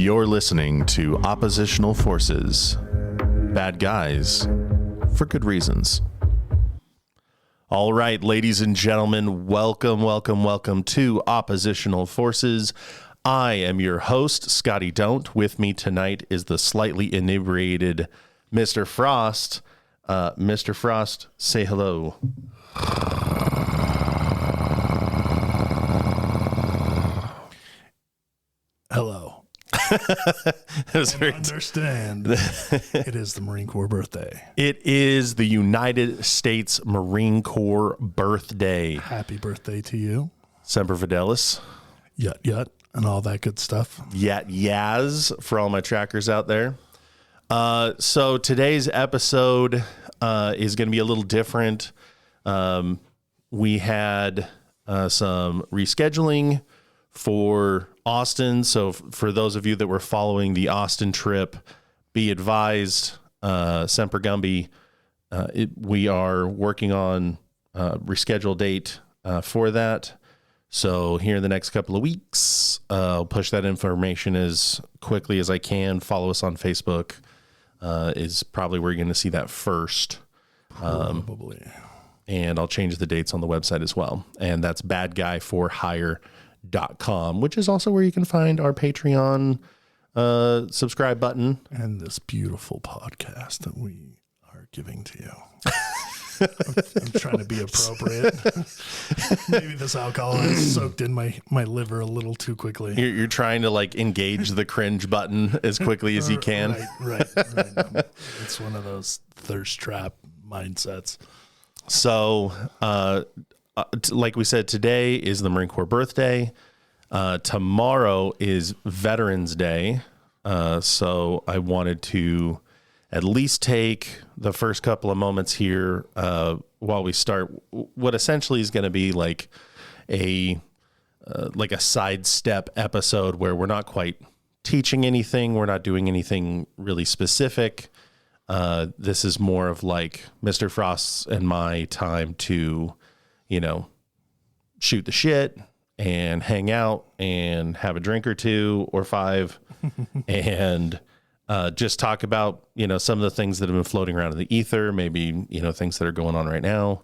You're listening to Oppositional Forces. Bad guys for good reasons. All right, ladies and gentlemen, welcome to Oppositional Forces. I am your host, Scotty Don't. With me tonight is the slightly inebriated Mr. Frost. Mr. Frost, say hello. Hello. Understand, it is the Marine Corps birthday. It is the United States Marine Corps birthday. Happy birthday to you. Semper Fidelis. Yut, and all that good stuff. Yaz for all my trackers out there. So today's episode is going to be a little different. We had some rescheduling for Austin. So for those of you that were following the Austin trip, be advised, Semper Gumby, we are working on a rescheduled date for that. So here in the next couple of weeks, I'll push that information as quickly as I can. Follow us on Facebook is probably where you're going to see that first. Probably. And I'll change the dates on the website as well. And that's badguyforhire.com, which is also where you can find our Patreon subscribe button. And this beautiful podcast that we are giving to you. I'm trying to be appropriate. Maybe this alcohol has soaked in my liver a little too quickly. You're trying to like engage the cringe button as quickly as you can. Right. It's one of those thirst trap mindsets. So, like we said, today is the Marine Corps birthday. Tomorrow is Veterans Day. So I wanted to at least take the first couple of moments here while we start what essentially is going to be like a sidestep episode where we're not quite teaching anything. We're not doing anything really specific. This is more of like Mr. Frost's and my time to, shoot the shit and hang out and have a drink or two or five and just talk about, some of the things that have been floating around in the ether, maybe, things that are going on right now.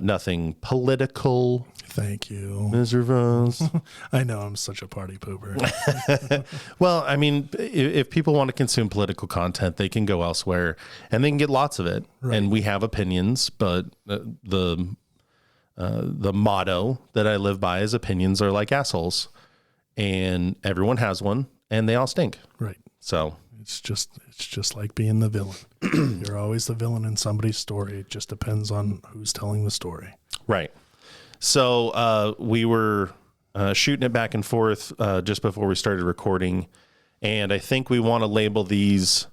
Nothing political. Thank you, Mr. Frost. I know I'm such a party pooper. Well, I mean, if people want to consume political content, they can go elsewhere and they can get lots of it. Right. And we have opinions, but the motto that I live by is opinions are like assholes, and everyone has one and they all stink. Right. So it's just like being the villain. You're always the villain in somebody's story. It just depends on who's telling the story. Right. So we were shooting it back and forth just before we started recording, and I think we want to label these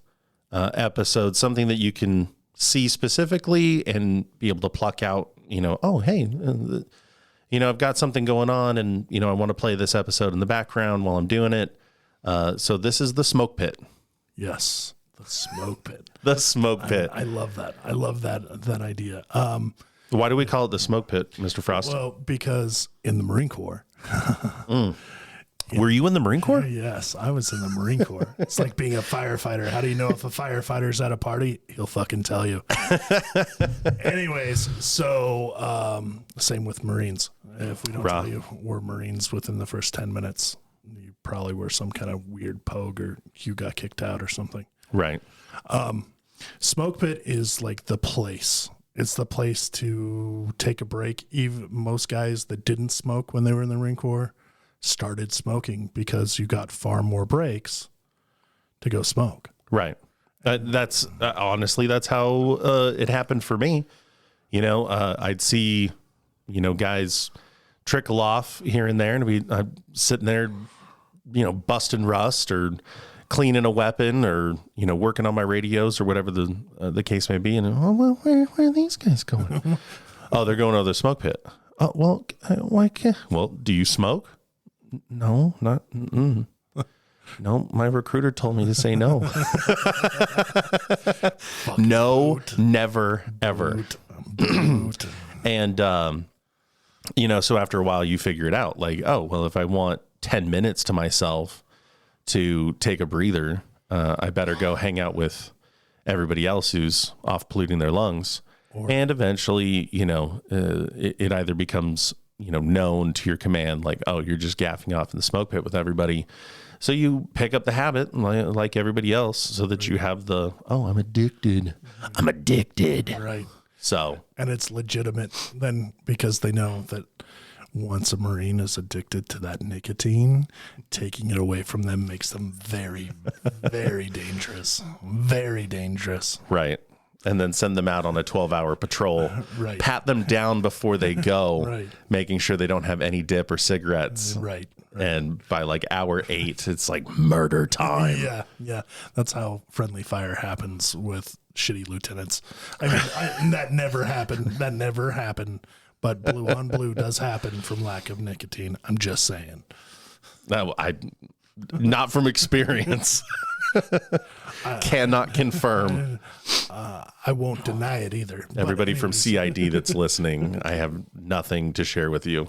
episodes something that you can see specifically and be able to pluck out, oh, hey, I've got something going on, and, I want to play this episode in the background while I'm doing it. So this is the smoke pit. Yes, the smoke pit. The smoke pit. I love that. I love that idea. Why do we call it the smoke pit, Mr. Frost? Well, because in the Marine Corps. Were you in the Marine Corps? Yes, I was in the Marine Corps. It's like being a firefighter. How do you know if a firefighter's at a party? He'll fucking tell you. Anyways, so same with Marines. If we don't tell you we're Marines within the first 10 minutes, you probably were some kind of weird pogue or you got kicked out or something. Right. Smoke pit is like the place. It's the place to take a break. Even most guys that didn't smoke when they were in the Marine Corps started smoking because you got far more breaks to go smoke. Right. That's honestly, that's how it happened for me. I'd see, guys trickle off here and there, and I'm sitting there, busting rust or cleaning a weapon or, working on my radios or whatever the case may be. And, where are these guys going? Oh, they're going to the smoke pit. Oh, well, why can't? Well, do you smoke? No, not. No, my recruiter told me to say no. No, boot. Never, ever. Boot. And, so after a while you figure it out like, oh, well, if I want 10 minutes to myself to take a breather. I better go hang out with everybody else who's off polluting their lungs. And eventually, it either becomes, known to your command, like, oh, you're just gaffing off in the smoke pit with everybody. So you pick up the habit like everybody else so that you have I'm addicted. I'm addicted. Right. So. And it's legitimate then because they know that once a Marine is addicted to that nicotine, taking it away from them makes them very, very dangerous. Very dangerous. Right. And then send them out on a 12-hour patrol. Right. Pat them down before they go, Right. making sure they don't have any dip or cigarettes. Right. And by like hour 8, it's like murder time. Yeah. That's how friendly fire happens with shitty lieutenants. I mean, that never happened. But blue on blue does happen from lack of nicotine. I'm just saying. No, not from experience. Cannot confirm. I won't deny it either. Everybody from CID that's listening, I have nothing to share with you.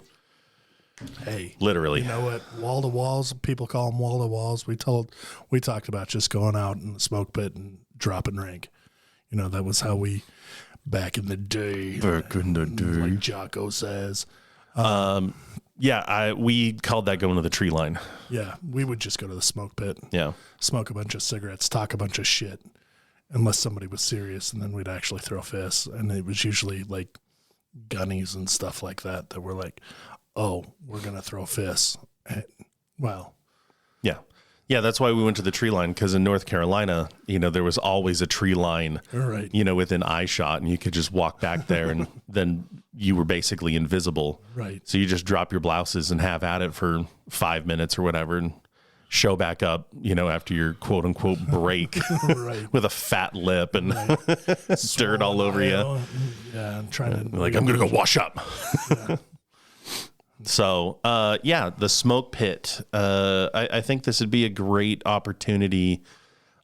Hey, literally. You know what? Wall to walls. People call them wall to walls. We talked about just going out in the smoke pit and dropping rank. That was how we back in the day. Like Jocko says. We called that going to the tree line. Yeah, we would just go to the smoke pit. Yeah. Smoke a bunch of cigarettes, talk a bunch of shit, unless somebody was serious, and then we'd actually throw fists. And it was usually like gunnies and stuff like that were like, oh, we're going to throw fists. Well. Yeah. Yeah, that's why we went to the tree line, because in North Carolina, there was always a tree line, right. Within eye shot, and you could just walk back there, and then you were basically invisible. Right. So you just drop your blouses and have at it for 5 minutes or whatever, and show back up, after your quote unquote break right. with a fat lip and dirt all over you. Yeah, I'm trying to. Like, I'm going to go wash up. Yeah. So, the smoke pit, I think this would be a great opportunity,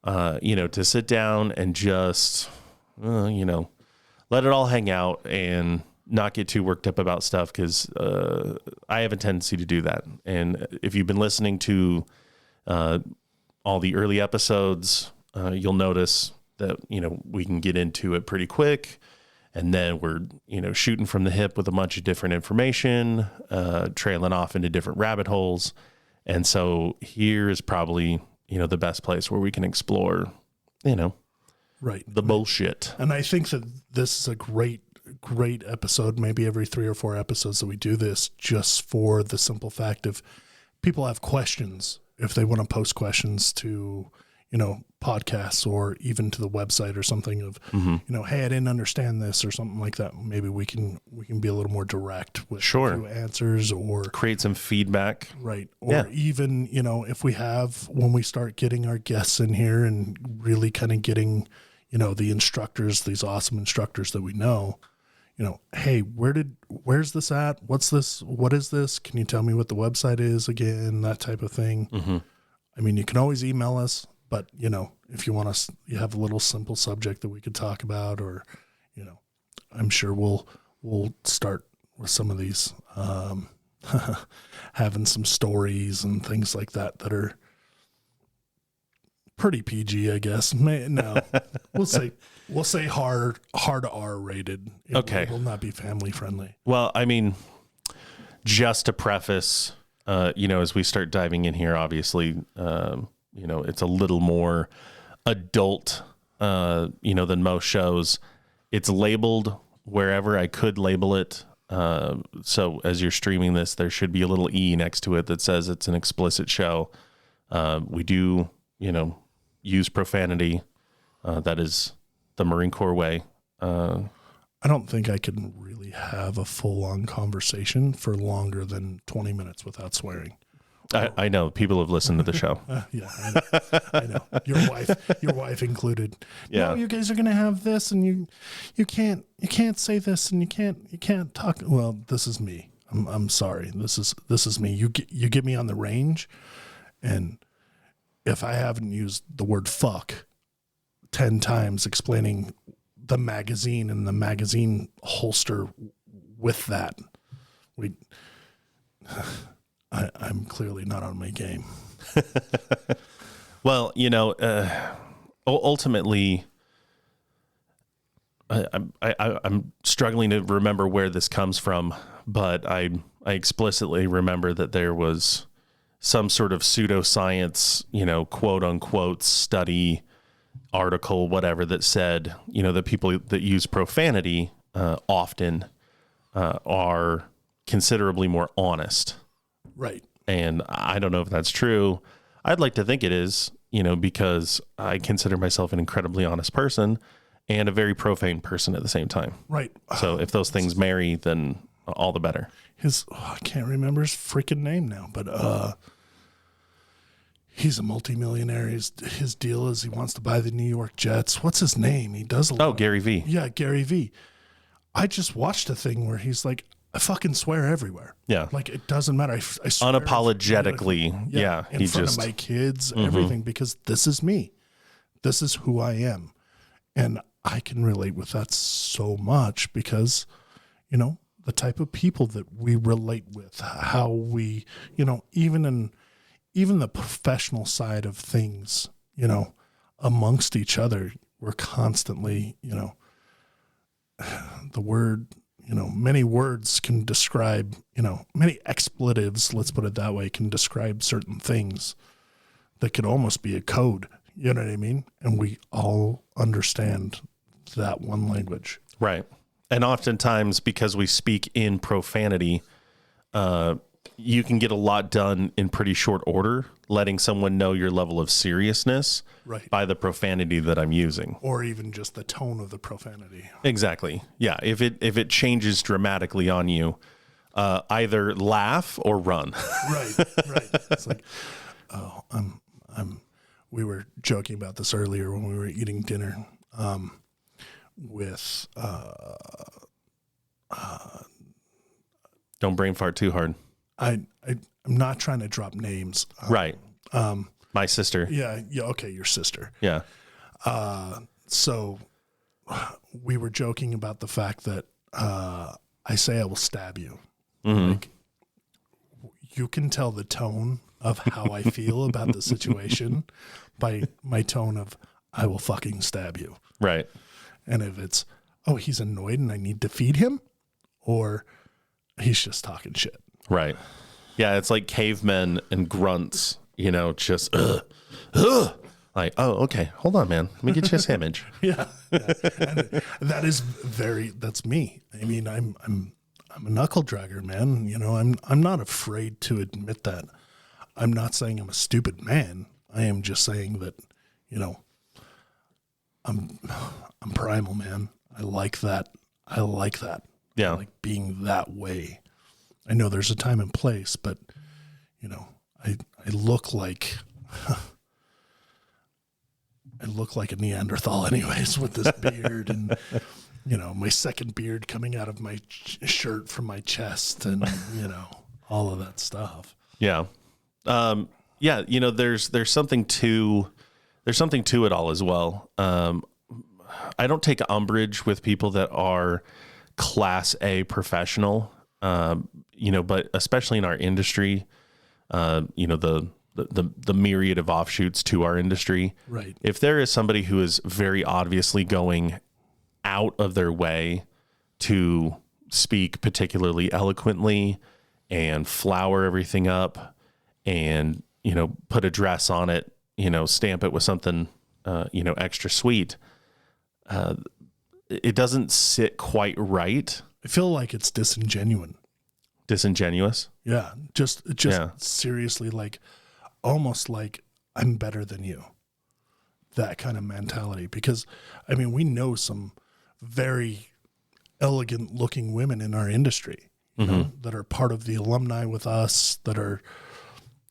to sit down and just, let it all hang out and not get too worked up about stuff. Cause, I have a tendency to do that. And if you've been listening to, all the early episodes, you'll notice that, we can get into it pretty quick. And then we're, shooting from the hip with a bunch of different information, trailing off into different rabbit holes. And so here is probably, the best place where we can explore, right, the bullshit. And I think that this is a great episode, maybe every 3 or 4 episodes that we do this, just for the simple fact of people have questions. If they want to post questions to, podcasts or even to the website or something of, hey, I didn't understand this or something like that. Maybe we can be a little more direct with a few answers or create some feedback. Right. Or even, if when we start getting our guests in here and really kind of getting, the instructors, these awesome instructors that we know, hey, where's this at? What's this? What is this? Can you tell me what the website is again? That type of thing. Mm-hmm. I mean, you can always email us. But, if you want us, you have a little simple subject that we could talk about, or, I'm sure we'll start with some of these, having some stories and things like that are pretty PG, I guess. No, we'll say hard R rated. It will not be family friendly. Well, I mean, just to preface, as we start diving in here, obviously, it's a little more adult, than most shows. It's labeled wherever I could label it. So as you're streaming this, there should be a little E next to it that says it's an explicit show. We do, use profanity. That is the Marine Corps way. I don't think I can really have a full-on conversation for longer than 20 minutes without swearing. I know people have listened to the show. Yeah, I know. Your wife included. Yeah. No, you guys are going to have this, and you can't say this, and you can't talk. Well, this is me. I'm sorry. This is me. You get me on the range, and if I haven't used the word fuck 10 times explaining the magazine and the magazine holster with that, I'm clearly not on my game. Well, ultimately, I'm struggling to remember where this comes from, but I explicitly remember that there was some sort of pseudoscience, quote unquote study article, whatever, that said, the people that use profanity often are considerably more honest. Right. And I don't know if that's true. I'd like to think it is, because I consider myself an incredibly honest person and a very profane person at the same time. Right. So if those things marry, then all the better. I can't remember his freaking name now, but he's a multimillionaire. His deal is he wants to buy the New York Jets. What's his name? He does a lot. Oh, Gary Vee. Yeah, Gary Vee. I just watched a thing where he's like, I fucking swear everywhere. Yeah. Like, it doesn't matter. I swear Unapologetically. Yeah. in front of my kids, everything, because this is me. This is who I am. And I can relate with that so much because, the type of people that we relate with, how we, even the professional side of things, amongst each other, we're constantly, the word, many words can describe, many expletives, let's put it that way, can describe certain things that could almost be a code. You know what I mean? And we all understand that one language. Right. And oftentimes, because we speak in profanity, you can get a lot done in pretty short order, letting someone know your level of seriousness by the profanity that I'm using. Or even just the tone of the profanity. Exactly. Yeah. If it changes dramatically on you, either laugh or run. Right. It's like, oh, we were joking about this earlier when we were eating dinner, with, don't brain fart too hard. I'm not trying to drop names. Right. My sister. Yeah. Okay. Your sister. Yeah. So we were joking about the fact that, I say I will stab you. Mm-hmm. Like, you can tell the tone of how I feel about the situation by my tone of, I will fucking stab you. Right. And if it's, oh, he's annoyed and I need to feed him, or he's just talking shit. Right. Yeah. It's like cavemen and grunts, just, like, oh, okay. Hold on, man. Let me get you a sandwich. Yeah. And that's me. I mean, I'm a knuckle dragger, man. I'm not afraid to admit that. I'm not saying I'm a stupid man. I am just saying that, I'm primal, man. I like that. Yeah. I like being that way. I know there's a time and place, but I look like a Neanderthal anyways with this beard and my second beard coming out of my shirt from my chest and all of that stuff. Yeah. Yeah, there's something to it all as well. I don't take umbrage with people that are class A professional, but especially in our industry, the myriad of offshoots to our industry. Right. If there is somebody who is very obviously going out of their way to speak particularly eloquently and flower everything up and, put a dress on it, stamp it with something, extra sweet, it doesn't sit quite right. I feel like it's Disingenuous. Yeah. Just seriously, like almost like I'm better than you. That kind of mentality. Because I mean, we know some very elegant looking women in our industry, that are part of the alumni with us, that are,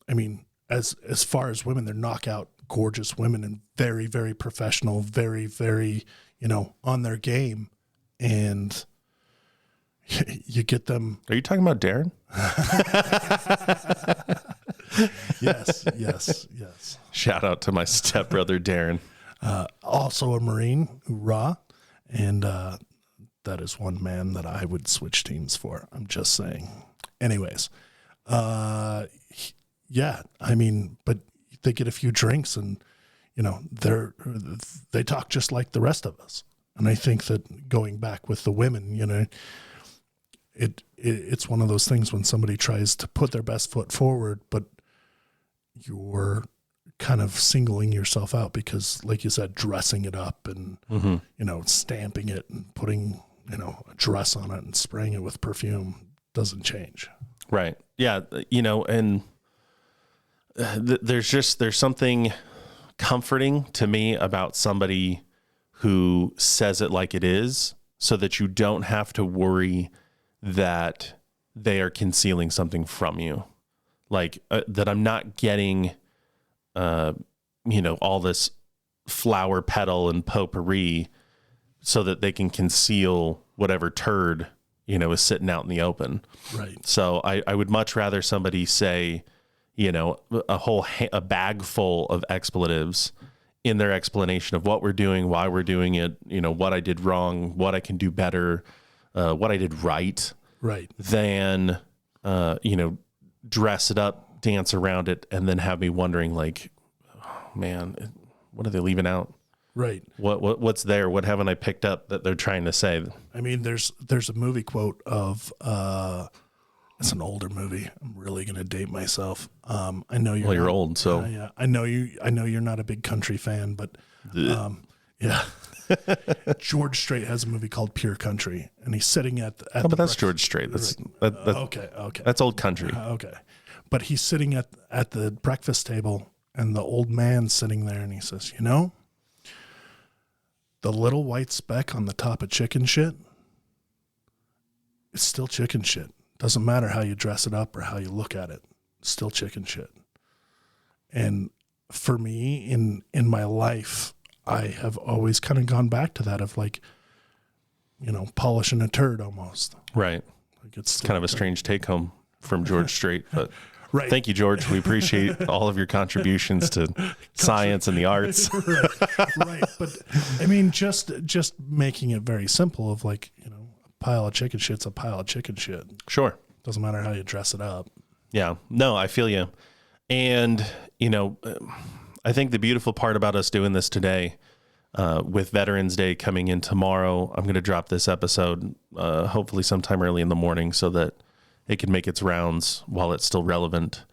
I mean, as far as women, they're knockout gorgeous women and very, very professional, very, very, on their game. And you get them. Are you talking about Darren? Yes. Shout out to my stepbrother, Darren. Also a Marine, hoorah. And that is one man that I would switch teams for. I'm just saying. Anyways, yeah, I mean, but they get a few drinks and, you know, they talk just like the rest of us. And I think that going back with the women, you know, it's one of those things when somebody tries to put their best foot forward, but you're kind of singling yourself out because, like you said, dressing it up and, you know, stamping it and putting, you know, a dress on it and spraying it with perfume doesn't change. Right. Yeah. You know, and there's something comforting to me about somebody who says it like it is, so that you don't have to worry that they are concealing something from you. Like that I'm not getting, you know, all this flower petal and potpourri so that they can conceal whatever turd, you know, is sitting out in the open. Right. So I would much rather somebody say, you know, a bag full of expletives in their explanation of what we're doing, why we're doing it, you know, what I did wrong, what I can do better, what I did right. Right. Than, you know, dress it up, dance around it, and then have me wondering, like, oh, man, what are they leaving out? Right. What's there? What haven't I picked up that they're trying to say? I mean, there's a movie quote of, it's an older movie. I'm really going to date myself. I know you're, well, you're old, so yeah, I know you're not a big country fan, but, yeah. George Strait has a movie called Pure Country, and he's sitting at but that's George Strait. That's okay. That's old country. Okay. But he's sitting at the breakfast table, and the old man's sitting there, and he says, you know, the little white speck on the top of chicken shit, it's still chicken shit. Doesn't matter how you dress it up or how you look at it. It's still chicken shit. And for me, in my life, I have always kind of gone back to that of, like, you know, polishing a turd almost. Right. Like it's kind of a strange take home from George Strait, but right. Thank you, George. We appreciate all of your contributions to science and the arts. Right. But I mean, just making it very simple of, like, you know, a pile of chicken shit's a pile of chicken shit. Sure. Doesn't matter how you dress it up. Yeah. No, I feel you. And, you know, I think the beautiful part about us doing this today, with Veterans Day coming in tomorrow, I'm going to drop this episode, hopefully sometime early in the morning so that it can make its rounds while it's still relevant.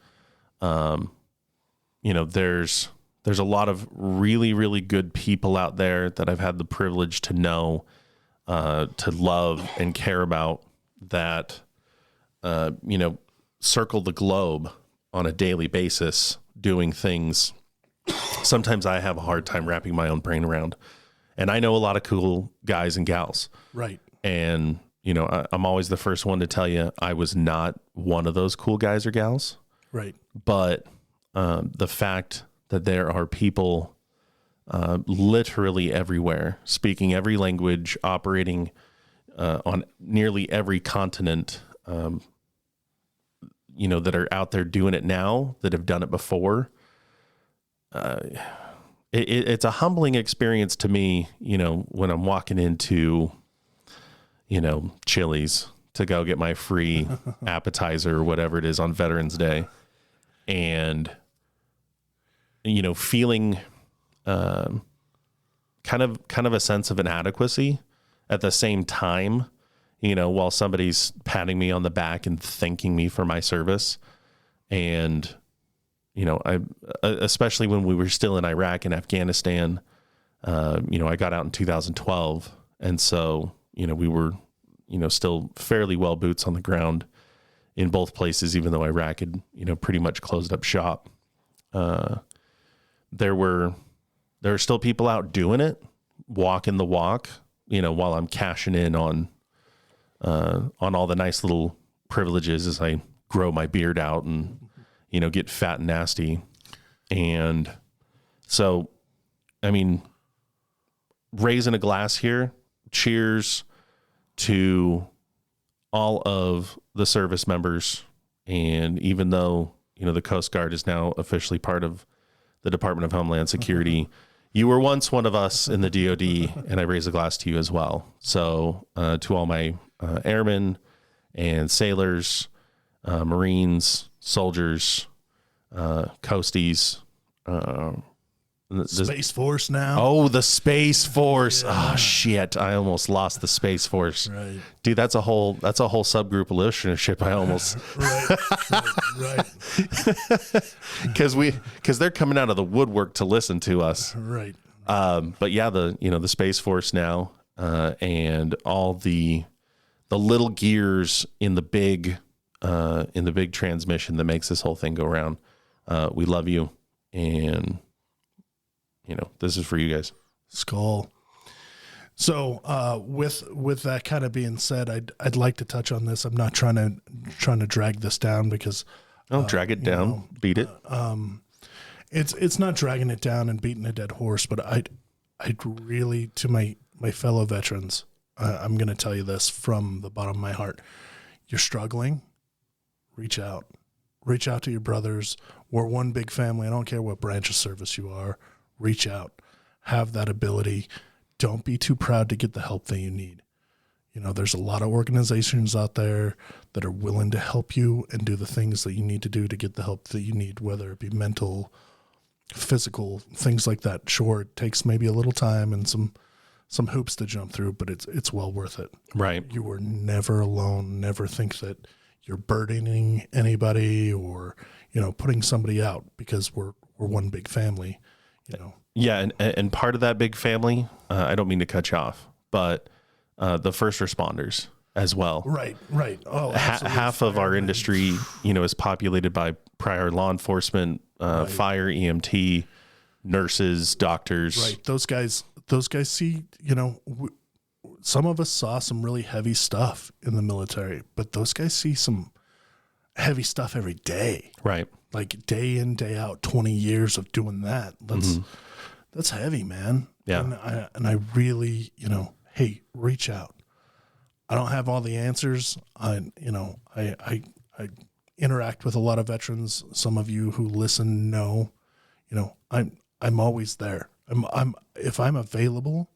You know, there's a lot of really, really good people out there that I've had the privilege to know, to love and care about, that, you know, circle the globe on a daily basis doing things sometimes I have a hard time wrapping my own brain around. And I know a lot of cool guys and gals. Right. And, you know, I'm always the first one to tell you I was not one of those cool guys or gals. Right. But the fact that there are people literally everywhere, speaking every language, operating on nearly every continent, you know, that are out there doing it now, that have done it before. It's a humbling experience to me, you know, when I'm walking into, you know, Chili's to go get my free appetizer or whatever it is on Veterans Day, and, you know, feeling kind of a sense of inadequacy at the same time, you know, while somebody's patting me on the back and thanking me for my service. And, you know, I, especially when we were still in Iraq and Afghanistan, you know, I got out in 2012. And so, you know, we were, you know, still fairly well boots on the ground in both places, even though Iraq had, you know, pretty much closed up shop. There are still people out doing it, walking the walk, you know, while I'm cashing in on all the nice little privileges as I grow my beard out and, you know, get fat and nasty. And so, I mean, raising a glass here, cheers to all of the service members. And even though, you know, the Coast Guard is now officially part of the Department of Homeland Security, you were once one of us in the DOD, and I raise a glass to you as well. So to all my airmen and sailors, Marines, soldiers, Coasties, Space Force now. Oh, the Space Force. Oh shit. I almost lost the Space Force. Right. Dude, that's a whole subgroup of listenership. I almost right. Because they're coming out of the woodwork to listen to us. Right. But yeah, the Space Force now, and all the little gears in the big transmission that makes this whole thing go round. We love you, and this is for you guys. Skull. So with that kind of being said, I'd like to touch on this. I'm not trying to drag this down because Don't drag it down, beat it. It's not dragging it down and beating a dead horse, but I'd really, to my fellow veterans, I'm going to tell you this from the bottom of my heart. You're struggling, reach out to your brothers. We're one big family. I don't care what branch of service you are. Reach out, have that ability. Don't be too proud to get the help that you need. There's a lot of organizations out there that are willing to help you and do the things that you need to do to get the help that you need, whether it be mental, physical, things like that. Sure, it takes maybe a little time and some hoops to jump through, but it's well worth it. Right. You are never alone. Never think that you're burdening anybody or, putting somebody out, because we're one big family, Yeah. And part of that big family, I don't mean to cut you off, but the first responders as well. Right. Oh, half of our industry, is populated by prior law enforcement, fire, EMT, nurses, doctors. Right. Those guys see, some of us saw some really heavy stuff in the military, but those guys see some heavy stuff every day. Right. Like day in, day out, 20 years of doing that. That's heavy, man. Yeah. And I really, hey, reach out. I don't have all the answers. I interact with a lot of veterans. Some of you who listen know, I'm always there. If I'm available,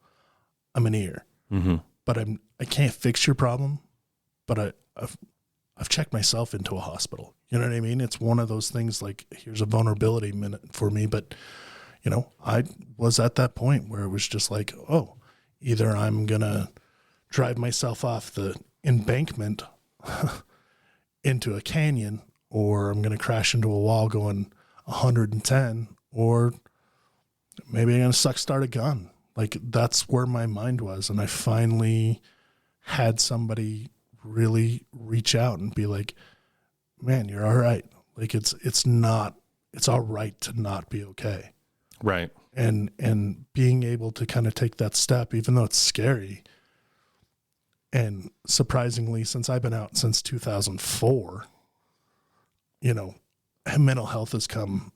I'm an ear. Mm-hmm. But I can't fix your problem. But I've checked myself into a hospital. You know what I mean? It's one of those things like, here's a vulnerability minute for me. But, I was at that point where it was just like, oh, either I'm going to drive myself off the embankment into a canyon, or I'm going to crash into a wall going 110, or maybe I'm going to start a gun. Like, that's where my mind was. And I finally had somebody really reach out and be like, man, you're all right. Like, it's all right to not be okay. Right. And being able to kind of take that step, even though it's scary. And surprisingly, since I've been out since 2004, mental health has come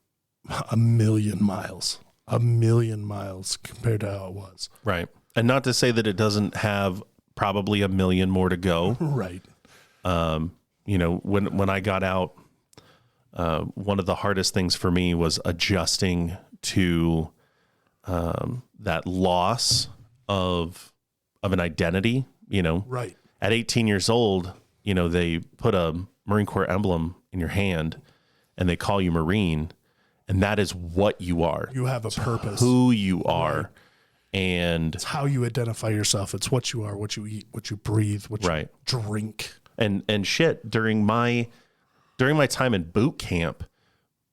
a million miles compared to how it was. Right. And not to say that it doesn't have probably a million more to go. Right. When I got out, one of the hardest things for me was adjusting to that loss of an identity. Right. At 18 years old, they put a Marine Corps emblem in your hand and they call you Marine, and that is what you are. You have a purpose. Who you are. Right. And it's how you identify yourself. It's what you are, what you eat, what you breathe, what you drink. And shit, during my time in boot camp,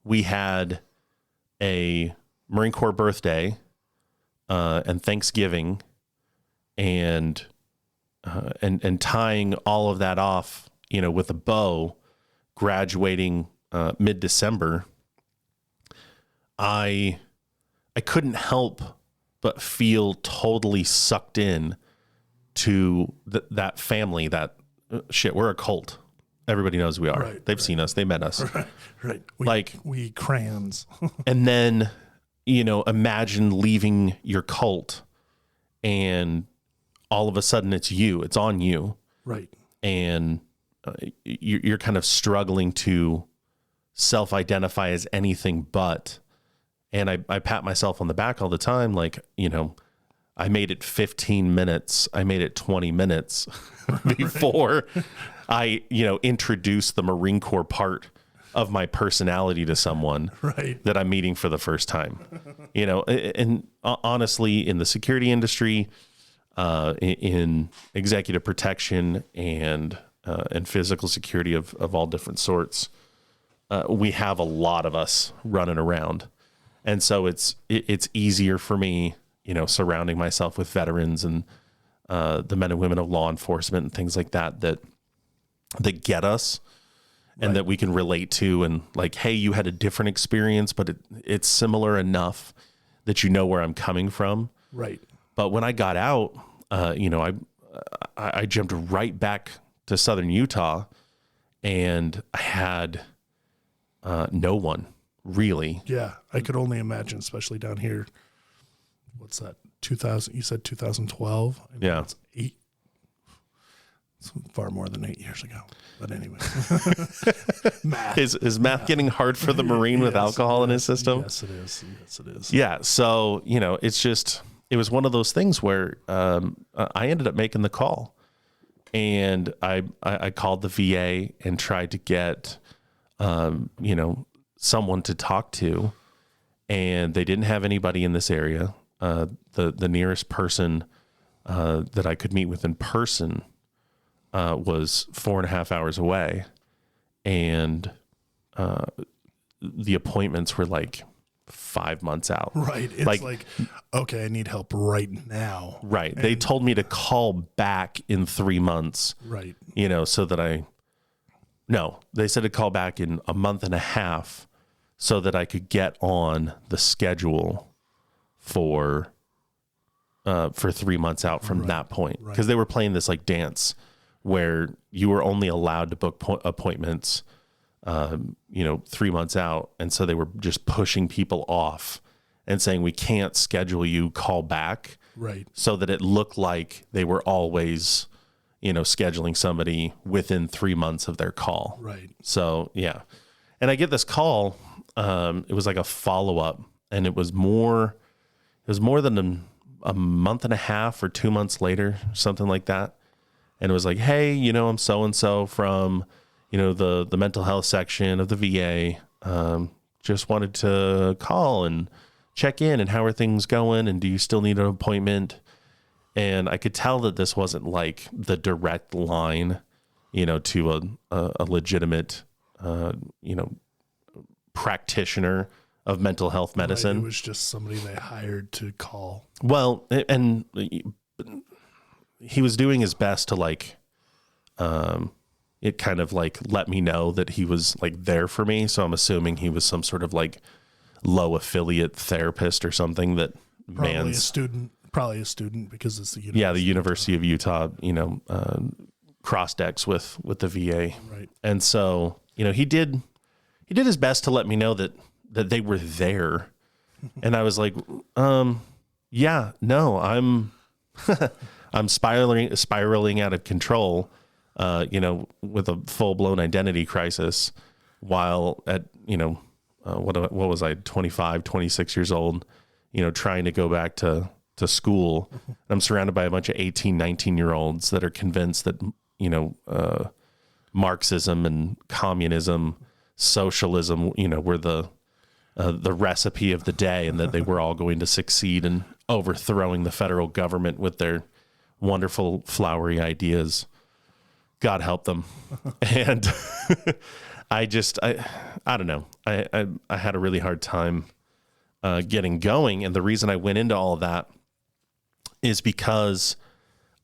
we had a Marine Corps birthday and Thanksgiving, and tying all of that off, with a bow, graduating mid-December. I couldn't help but feel totally sucked in to that family. That shit, we're a cult. Everybody knows we are. Right, They've seen us. They met us. Right. We crayons. And then, imagine leaving your cult and all of a sudden it's you. It's on you. Right. And you're kind of struggling to self-identify as anything but. And I pat myself on the back all the time. Like, I made it 15 minutes. I made it 20 minutes before I, introduced the Marine Corps part of my personality to someone Right. that I'm meeting for the first time. You know, and honestly, in the security industry, in executive protection and physical security of all different sorts, we have a lot of us running around. And so it's easier for me, you know, surrounding myself with veterans and the men and women of law enforcement and things like that get us and that we can relate to, and like, hey, you had a different experience, but it's similar enough that you know where I'm coming from. Right. But when I got out, you know, I jumped right back to Southern Utah, and I had no one really. Yeah. I could only imagine, especially down here. What's that? 2000, you said 2012? I mean, Yeah. It's far more than 8 years ago. But anyway. Math. Is math getting hard for the Marine with alcohol in his system? Yes, it is. Yes, it is. Yeah. So, you know, it was one of those things where I ended up making the call, and I called the VA and tried to get, you know, someone to talk to, and they didn't have anybody in this area. The nearest person that I could meet with in person was 4.5 hours away, and the appointments were like 5 months out. Right. It's like, okay, I need help right now. Right. They told me to call back in 3 months. Right. You know, so that they said to call back in a month and a half so that I could get on the schedule for 3 months out from that point. Because they were playing this like dance where you were only allowed to book appointments, you know, 3 months out. And so they were just pushing people off and saying, we can't schedule you, call back. Right. So that it looked like they were always, you know, scheduling somebody within 3 months of their call. Right. So, yeah. And I get this call. It was like a follow-up, and it was more than a month and a half or 2 months later, something like that. And it was like, hey, you know, I'm so-and-so from, you know, the mental health section of the VA. Just wanted to call and check in, and how are things going? And do you still need an appointment? And I could tell that this wasn't like the direct line, you know, to a legitimate, you know, practitioner of mental health medicine. Right. It was just somebody they hired to call. Well, and he was doing his best to like, it kind of like let me know that he was like there for me. So I'm assuming he was some sort of like low affiliate therapist or something that Probably a student because it's the university. Yeah, the University of Utah, you know, cross decks with the VA. Right. And so, you know, he did his best to let me know that they were there. And I was like, yeah, no, I'm I'm spiraling out of control, you know, with a full-blown identity crisis, while at, you know, what was I, 25, 26 years old, you know, trying to go back to school. And I'm surrounded by a bunch of 18, 19-year-olds that are convinced that, you know, Marxism and communism, socialism, you know, were the recipe of the day, and that they were all going to succeed in overthrowing the federal government with their wonderful flowery ideas. God help them. And I don't know. I had a really hard time getting going. And the reason I went into all of that is because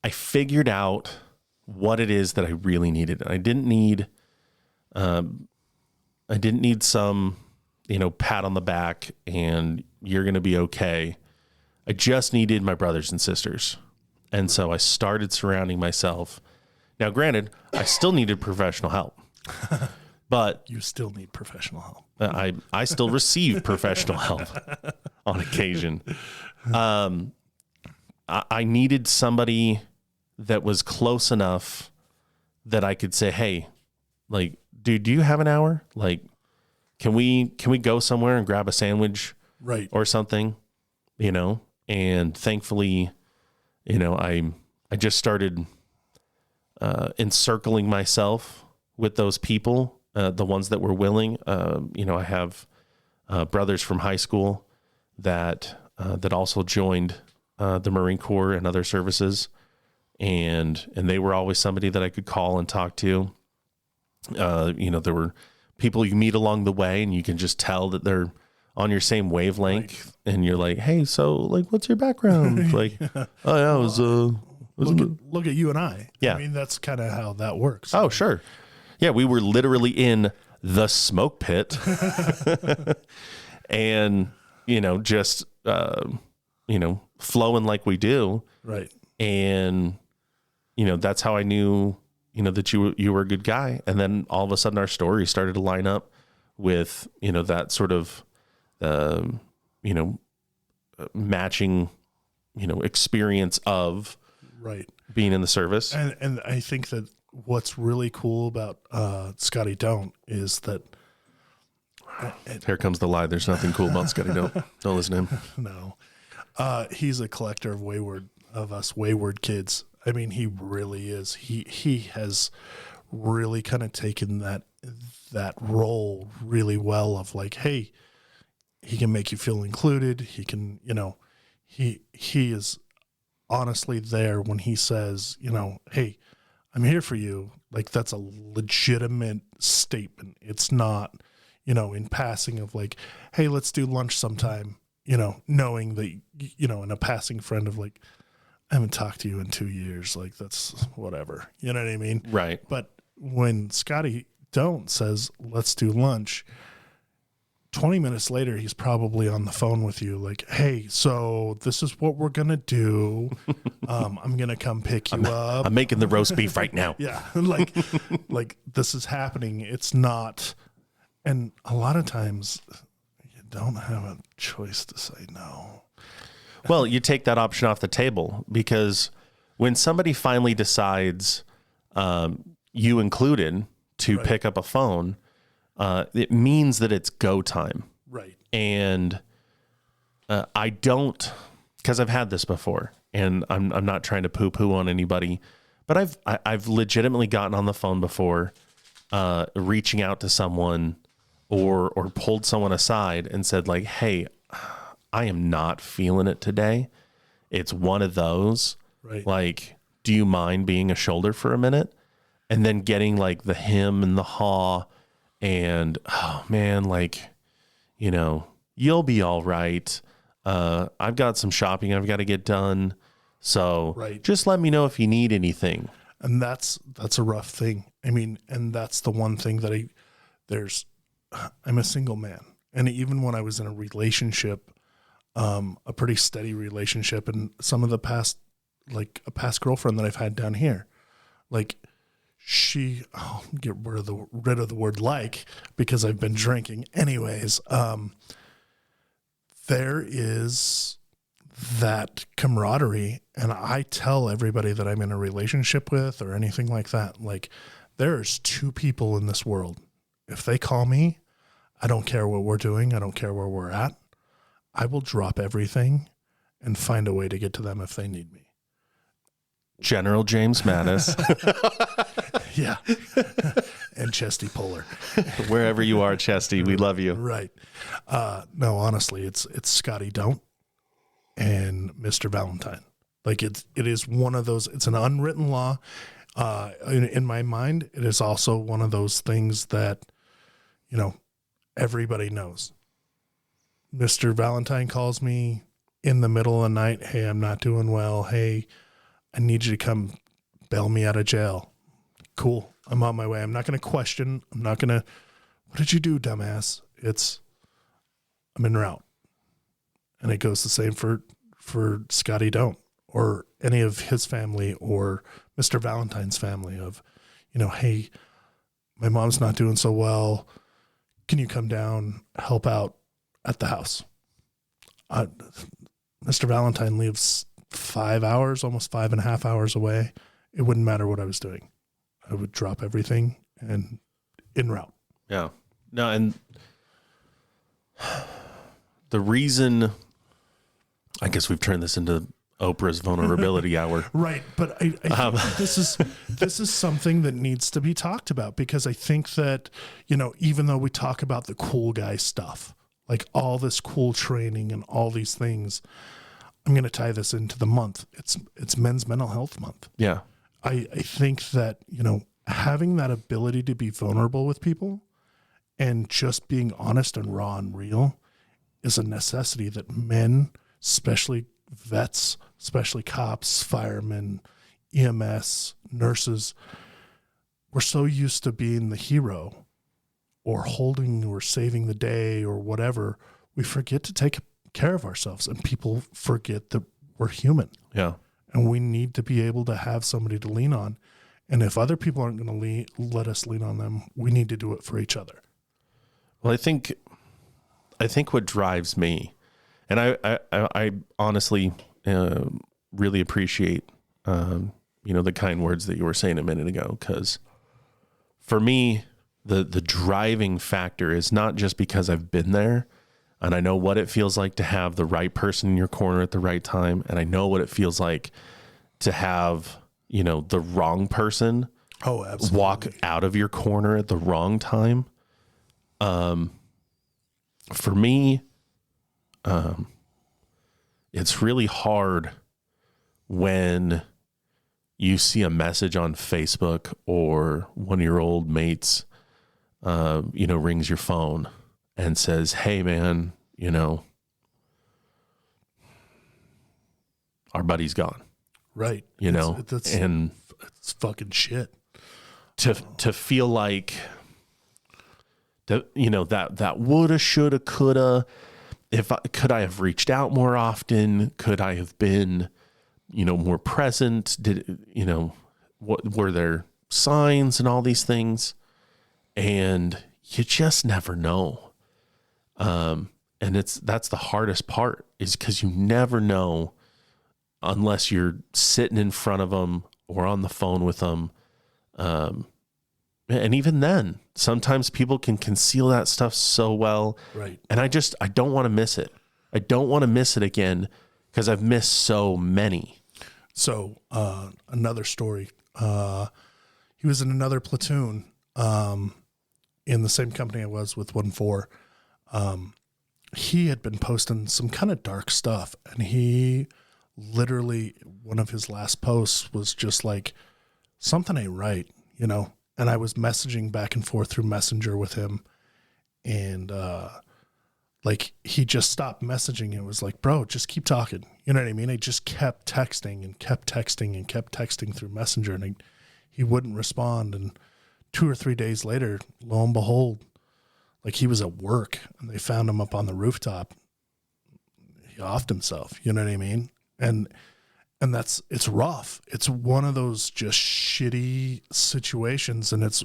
I figured out what it is that I really needed. I didn't need some, you know, pat on the back and you're going to be okay. I just needed my brothers and sisters. And so I started surrounding myself. Now, granted, I still needed professional help, but You still need professional help. I still receive professional help on occasion. I needed somebody that was close enough that I could say, hey, like, dude, do you have an hour? Like, can we go somewhere and grab a sandwich Right. or something, you know? And thankfully, you know, I just started encircling myself with those people the ones that were willing. I have brothers from high school that also joined the Marine Corps and other services, and they were always somebody that I could call and talk to. There were people you meet along the way, and you can just tell that they're on your same wavelength, and you're like, hey, so like, what's your background? Like, oh yeah, I was, look at you and I. Yeah. I mean, that's kind of how that works. Oh, sure. Yeah. We were literally in the smoke pit and, just, flowing like we do. Right. And, that's how I knew, that you were a good guy. And then all of a sudden our stories started to line up with, that sort of, matching, experience of right being in the service. And I think that what's really cool about Scotty Don't is that Here comes the lie. There's nothing cool about Scotty Don't listen to him. no, he's a collector of us wayward kids. I mean, he really is. He has really kind of taken that role really well of like, hey, he can make you feel included. He can, he is honestly there when he says, hey, I'm here for you. Like, that's a legitimate statement. It's not, in passing of like, hey, let's do lunch sometime, knowing that, in a passing friend of like, I haven't talked to you in 2 years. Like, that's whatever. You know what I mean? Right. But when Scotty Don't says, let's do lunch, 20 minutes later, he's probably on the phone with you like, hey, so this is what we're going to do. I'm going to come pick you up. I'm making the roast beef right now. Yeah. Like this is happening. It's not. And a lot of times you don't have a choice to say no. Well, you take that option off the table because when somebody finally decides, you included, to Right. pick up a phone, it means that it's go time. Right. And I don't, because I've had this before, and I'm not trying to poo poo on anybody, but I've legitimately gotten on the phone before, reaching out to someone or pulled someone aside and said like, hey, I am not feeling it today. It's one of those, Right. like, do you mind being a shoulder for a minute? And then getting like the him and the haw and, oh man, like, you'll be all right. I've got some shopping I've got to get done. So Right. just let me know if you need anything. And that's a rough thing. I mean, and that's the one thing that I'm a single man. And even when I was in a relationship, a pretty steady relationship, and some of the past, like a past girlfriend that I've had down here, like I'll get rid of the word like, because I've been drinking anyways. There is that camaraderie. And I tell everybody that I'm in a relationship with or anything like that, like, there's two people in this world. If they call me, I don't care what we're doing. I don't care where we're at. I will drop everything and find a way to get to them if they need me. General James Mattis, Yeah. And Chesty Puller. wherever you are, Chesty, we love you. Right. No, honestly, it's Scotty Don't and Mr. Valentine. Like, it is one of those, it's an unwritten law. In my mind, it is also one of those things that, everybody knows. Mr. Valentine calls me in the middle of the night. Hey, I'm not doing well. Hey, I need you to come bail me out of jail. Cool. I'm on my way. I'm not going to question. I'm not going to, what did you do, dumbass? I'm en route. And it goes the same for Scotty Don't or any of his family or Mr. Valentine's family of, hey, my mom's not doing so well. Can you come down, help out at the house? Mr. Valentine lives 5 hours, almost 5.5 hours away. It wouldn't matter what I was doing. I would drop everything and en route. Yeah. No, and the reason, I guess we've turned this into Oprah's vulnerability hour. Right. But I think this is something that needs to be talked about, because I think that, even though we talk about the cool guy stuff, like all this cool training and all these things, I'm going to tie this into the month. It's Men's Mental Health Month. Yeah. I think that, having that ability to be vulnerable with people and just being honest and raw and real is a necessity that men, especially vets, especially cops, firemen, EMS, nurses, we're so used to being the hero or holding or saving the day or whatever, we forget to take care of ourselves, and people forget that we're human. Yeah. And we need to be able to have somebody to lean on. And if other people aren't going to let us lean on them, we need to do it for each other. Well, I think what drives me, and I honestly really appreciate, the kind words that you were saying a minute ago, because for me, the driving factor is not just because I've been there and I know what it feels like to have the right person in your corner at the right time. And I know what it feels like to have, the wrong person walk out of your corner at the wrong time. For me, it's really hard when you see a message on Facebook or one of your old mates, rings your phone and says, "Hey man, our buddy's gone." Right. And it's fucking shit. To feel like that woulda, shoulda, coulda, could I have reached out more often? Could I have been, more present? What were there signs and all these things? And you just never know. And that's the hardest part, is because you never know unless you're sitting in front of them or on the phone with them. And even then, sometimes people can conceal that stuff so well. Right. And I don't want to miss it. I don't want to miss it again, because I've missed so many. So, another story, he was in another platoon, in the same company I was with 1-4. He had been posting some kind of dark stuff, and he literally, one of his last posts was just like, something ain't right, and I was messaging back and forth through Messenger with him, and he just stopped messaging. It was like, bro, just keep talking. You know what I mean? I just kept texting and kept texting and kept texting through Messenger, and he wouldn't respond. And 2 or 3 days later, lo and behold, he was at work and they found him up on the rooftop. He offed himself. You know what I mean? And it's rough. It's one of those just shitty situations. And it's,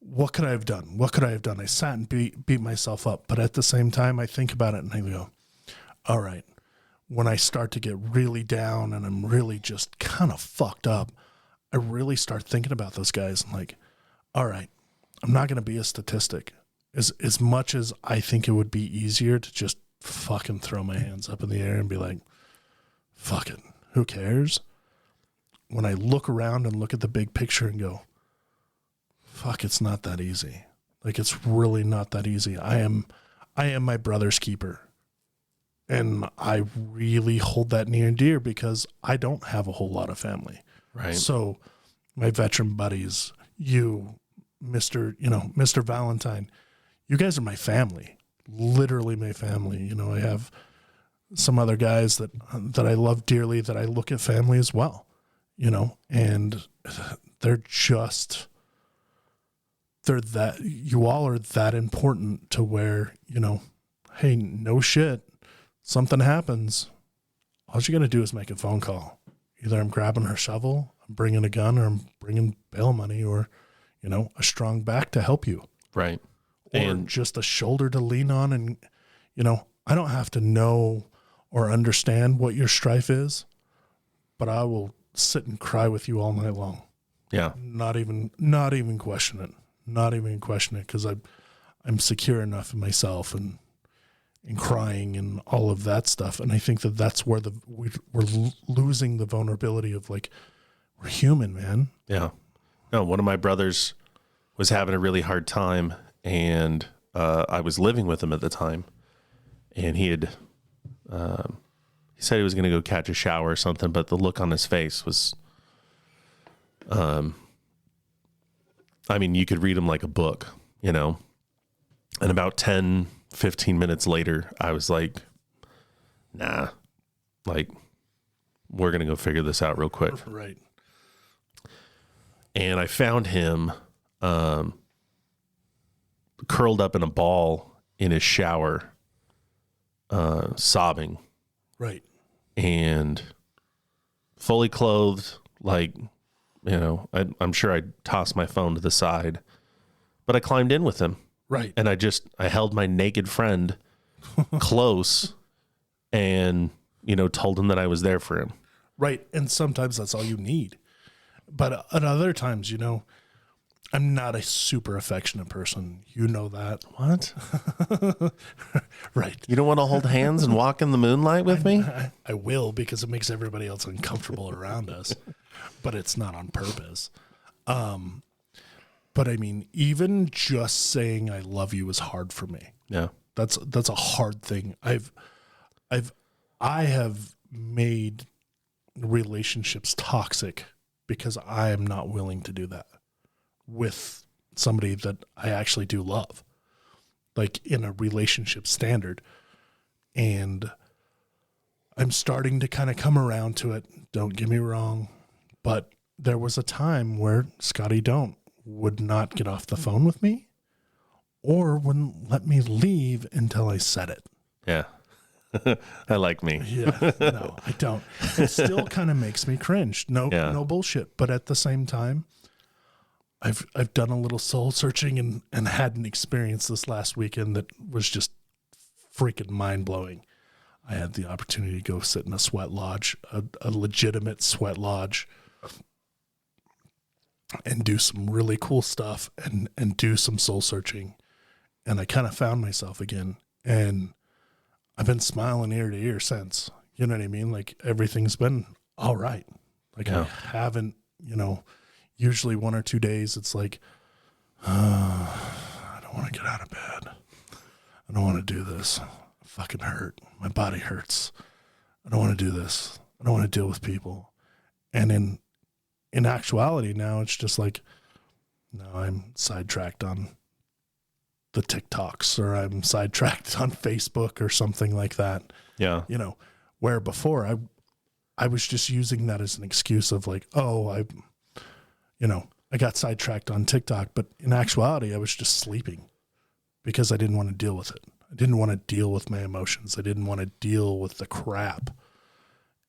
what could I have done? What could I have done? I sat and beat myself up. But at the same time, I think about it and I go, all right, when I start to get really down and I'm really just kind of fucked up, I really start thinking about those guys and like, all right, I'm not going to be a statistic. As much as I think it would be easier to just fucking throw my hands up in the air and be like, fuck it, who cares? When I look around and look at the big picture and go, fuck, it's not that easy. It's really not that easy. I am my brother's keeper. And I really hold that near and dear because I don't have a whole lot of family. Right. So my veteran buddies, you, Mr. Valentine, you guys are my family, literally my family. I have some other guys that I love dearly that I look at family as well, and you all are that important to where, hey, no shit, something happens. All you got to do is make a phone call. Either I'm grabbing her shovel, I'm bringing a gun, or I'm bringing bail money, or, a strong back to help you. Right. Or just a shoulder to lean on. And, I don't have to know or understand what your strife is, but I will sit and cry with you all night long. Yeah. Not even question it. Not even question it, because I'm secure enough in myself. And and crying and all of that stuff. And I think that that's where we're losing the vulnerability of like, we're human, man. Yeah. No, one of my brothers was having a really hard time, and I was living with him at the time, and he said he was going to go catch a shower or something, but the look on his face was, I mean, you could read him like a book, you know? And about 10, 15 minutes later, I was like, nah, like, we're going to go figure this out real quick. Right. And I found him curled up in a ball in his shower, sobbing. Right. And fully clothed, like, you know, I'm sure I tossed my phone to the side, but I climbed in with him. Right. And I held my naked friend close and, you know, told him that I was there for him. Right. And sometimes that's all you need. But at other times, you know, I'm not a super affectionate person. You know that. What? Right. You don't want to hold hands and walk in the moonlight with me? I will, because it makes everybody else uncomfortable around us, but it's not on purpose. But I mean, even just saying I love you is hard for me. Yeah. That's a hard thing. I have made relationships toxic because I am not willing to do that with somebody that I actually do love, like in a relationship standard. And I'm starting to kind of come around to it. Don't get me wrong. But there was a time where Scotty would not get off the phone with me or wouldn't let me leave until I said it. Yeah. I like me. Yeah, no, I don't. It still kind of makes me cringe. No bullshit. But at the same time, I've done a little soul searching and had an experience this last weekend that was just freaking mind blowing. I had the opportunity to go sit in a sweat lodge, a legitimate sweat lodge, and do some really cool stuff and do some soul searching. And I kind of found myself again. And I've been smiling ear to ear since. You know what I mean? Like, everything's been all right. Like, I haven't, you know, usually 1 or 2 days, it's like, I don't want to get out of bed. I don't want to do this. I fucking hurt. My body hurts. I don't want to do this. I don't want to deal with people. And in actuality now, it's just like, no, I'm sidetracked on the TikToks, or I'm sidetracked on Facebook or something like that. Yeah. You know, where before I was just using that as an excuse of like, oh, I got sidetracked on TikTok, but in actuality, I was just sleeping because I didn't want to deal with it. I didn't want to deal with my emotions. I didn't want to deal with the crap.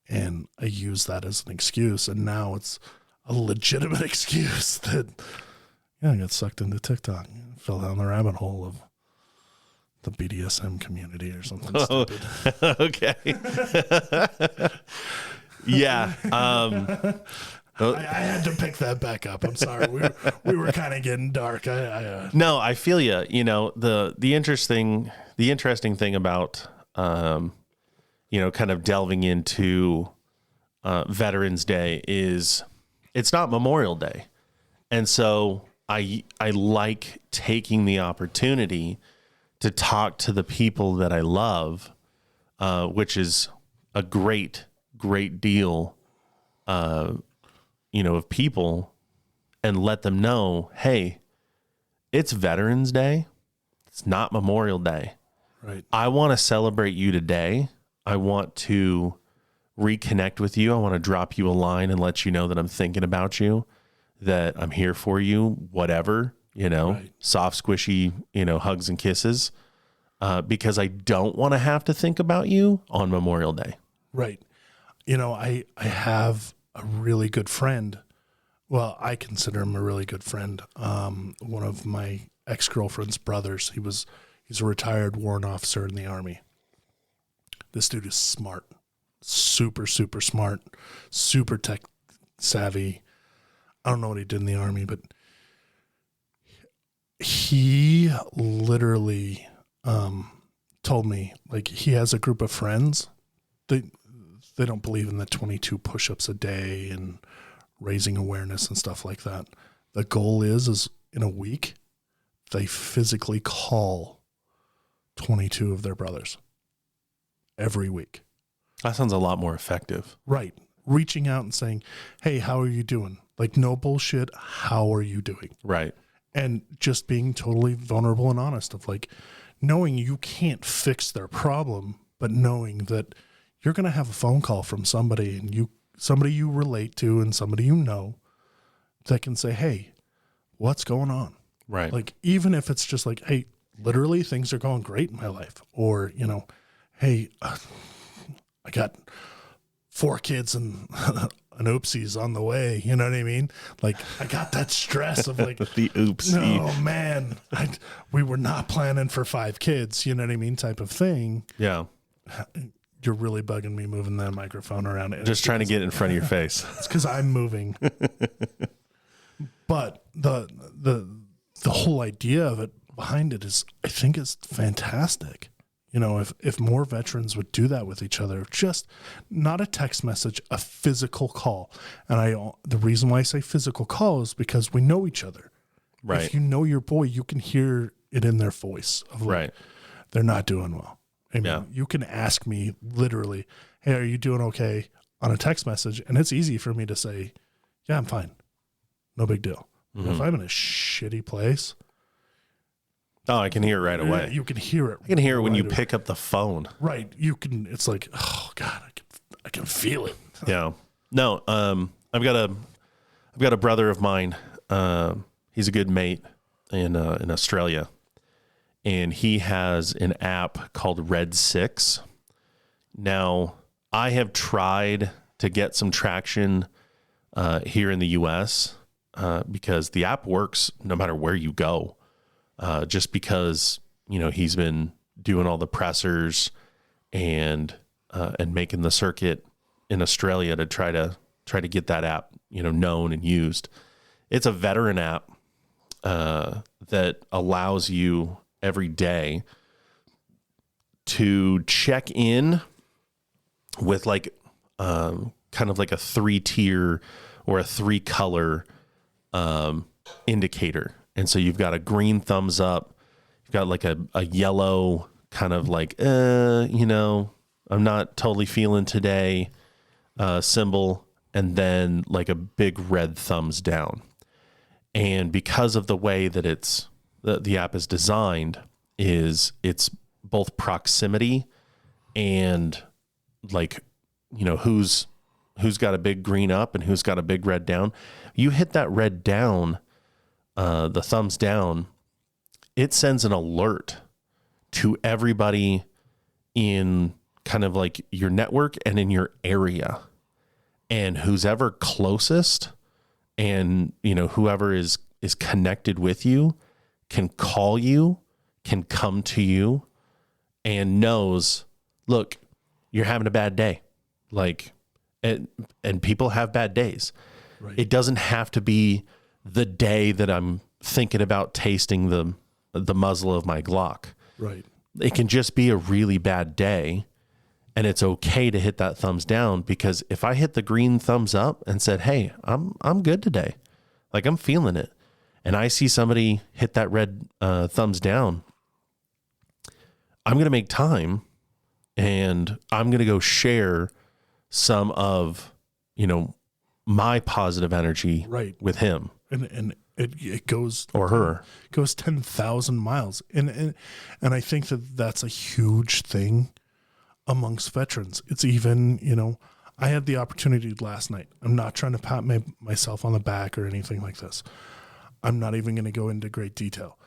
And I used that as an excuse. And now it's a legitimate excuse that, I got sucked into TikTok, fell down the rabbit hole of the BDSM community or something stupid. Okay. Yeah. I had to pick that back up. I'm sorry. We were kind of getting dark. No, I feel you. You know, the interesting thing about, you know, kind of delving into Veterans Day is it's not Memorial Day. And so I like taking the opportunity to talk to the people that I love, which is a great deal, you know, of people, and let them know, hey, it's Veterans Day. It's not Memorial Day. Right. I want to celebrate you today. I want to reconnect with you. I want to drop you a line and let you know that I'm thinking about you, that I'm here for you, whatever, you know, right. Soft, squishy, you know, hugs and kisses, because I don't want to have to think about you on Memorial Day. Right. You know, I have a really good friend. Well, I consider him a really good friend. One of my ex-girlfriend's brothers, he's a retired warrant officer in the Army. This dude is smart, super, super smart, super tech savvy. I don't know what he did in the Army, but he literally told me, like, he has a group of friends. They don't believe in the 22 push-ups a day and raising awareness and stuff like that. The goal is in a week, they physically call 22 of their brothers every week. That sounds a lot more effective. Right. Reaching out and saying, hey, how are you doing? Like, no bullshit. How are you doing? Right. And just being totally vulnerable and honest of like knowing you can't fix their problem, but knowing that you're going to have a phone call from somebody and somebody you relate to and somebody you know that can say, hey, what's going on? Right. Like, even if it's just like, hey, literally things are going great in my life. Or, hey, I got 4 kids and an oopsie's on the way. You know what I mean? Like, I got that stress of like, the oopsie. no, man, we were not planning for 5 kids, you know what I mean? Type of thing. Yeah. You're really bugging me moving that microphone around. Just trying to get in front of your face. It's because I'm moving. But the whole idea of it behind it is, I think, is fantastic. If more veterans would do that with each other, just not a text message, a physical call. And the reason why I say physical call is because we know each other. Right. If you know your boy, you can hear it in their voice of like, right. They're not doing well. I mean, Yeah. you can ask me literally, hey, are you doing okay, on a text message? And it's easy for me to say, yeah, I'm fine. No big deal. Mm-hmm. If I'm in a shitty place, Oh, I can hear it right away. you can hear it. I can hear it when you right away. pick up the phone. Right. You can, it's like, oh God, I can feel it. Yeah. No, I've got a brother of mine. He's a good mate in Australia, and he has an app called Red 6. Now, I have tried to get some traction here in the US because the app works no matter where you go. Just because, he's been doing all the pressers and making the circuit in Australia to try to get that app, known and used. It's a veteran app that allows you every day to check in with like kind of like a 3-tier or a 3-color indicator. And so you've got a green thumbs up, you've got like a yellow kind of like, I'm not totally feeling today symbol, and then like a big red thumbs down. And because of the way that the app is designed, it's both proximity and like, who's got a big green up and who's got a big red down. You hit that red down, the thumbs down, it sends an alert to everybody in kind of like your network and in your area, and who's ever closest and, whoever is connected with you can call you, can come to you, and knows, look, you're having a bad day. Like, and people have bad days. Right. It doesn't have to be the day that I'm thinking about tasting the muzzle of my Glock. Right. It can just be a really bad day, and it's okay to hit that thumbs down, because if I hit the green thumbs up and said, hey, I'm good today, like I'm feeling it, and I see somebody hit that red thumbs down, I'm going to make time, and I'm going to go share some of, my positive energy with him. And it goes, or her, goes 10,000 miles. And I think that's a huge thing amongst veterans. It's even, I had the opportunity last night. I'm not trying to pat myself on the back or anything like this. I'm not even going to go into great detail,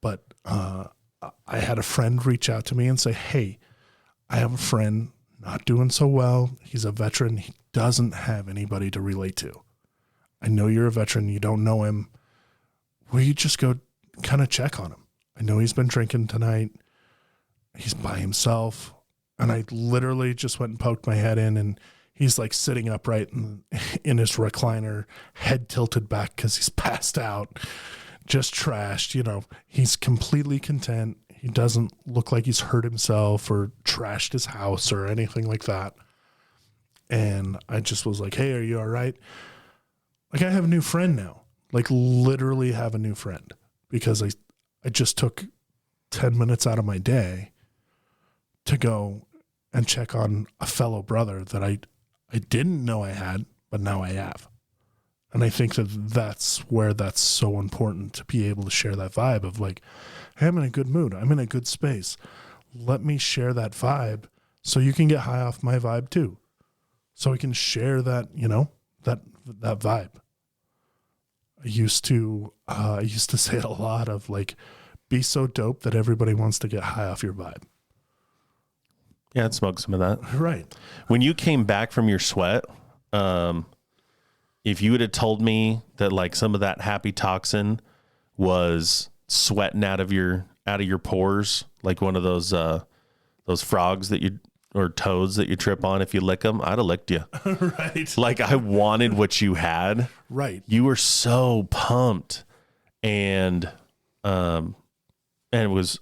but I had a friend reach out to me and say, hey, I have a friend not doing so well. He's a veteran. He doesn't have anybody to relate to. I know you're a veteran. You don't know him. Will you just go kind of check on him? I know he's been drinking tonight. He's by himself. And I literally just went and poked my head in, and he's like sitting upright in his recliner, head tilted back because he's passed out, just trashed. He's completely content. He doesn't look like he's hurt himself or trashed his house or anything like that. And I just was like, hey, are you all right? Like, I have a new friend now. Like, literally have a new friend because I just took 10 minutes out of my day to go and check on a fellow brother that I didn't know I had, but now I have. And I think that's where that's so important, to be able to share that vibe of like, hey, I'm in a good mood. I'm in a good space. Let me share that vibe so you can get high off my vibe too. So we can share that, you know, that vibe. I used to say it a lot of like, be so dope that everybody wants to get high off your vibe. Yeah, I'd smoke some of that. Right. When you came back from your sweat, if you would have told me that like some of that happy toxin was sweating out of your pores, like one of those frogs or toads that you trip on if you lick them, I'd have licked you. Right. Like, I wanted what you had. Right. You were so pumped, and it was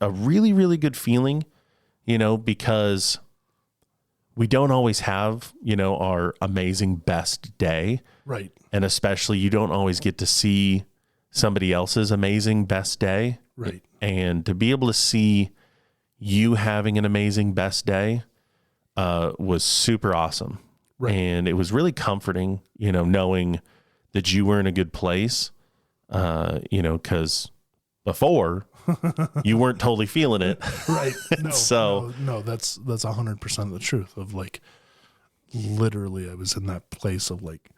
a really, really good feeling, you know, because we don't always have, you know, our amazing best day. Right. And especially you don't always get to see somebody else's amazing best day. Right. And to be able to see you having an amazing best day was super awesome. Right. And it was really comforting, you know, knowing that you were in a good place, you know, because before you weren't totally feeling it. Right. No, no, that's 100% the truth of like, literally I was in that place of like,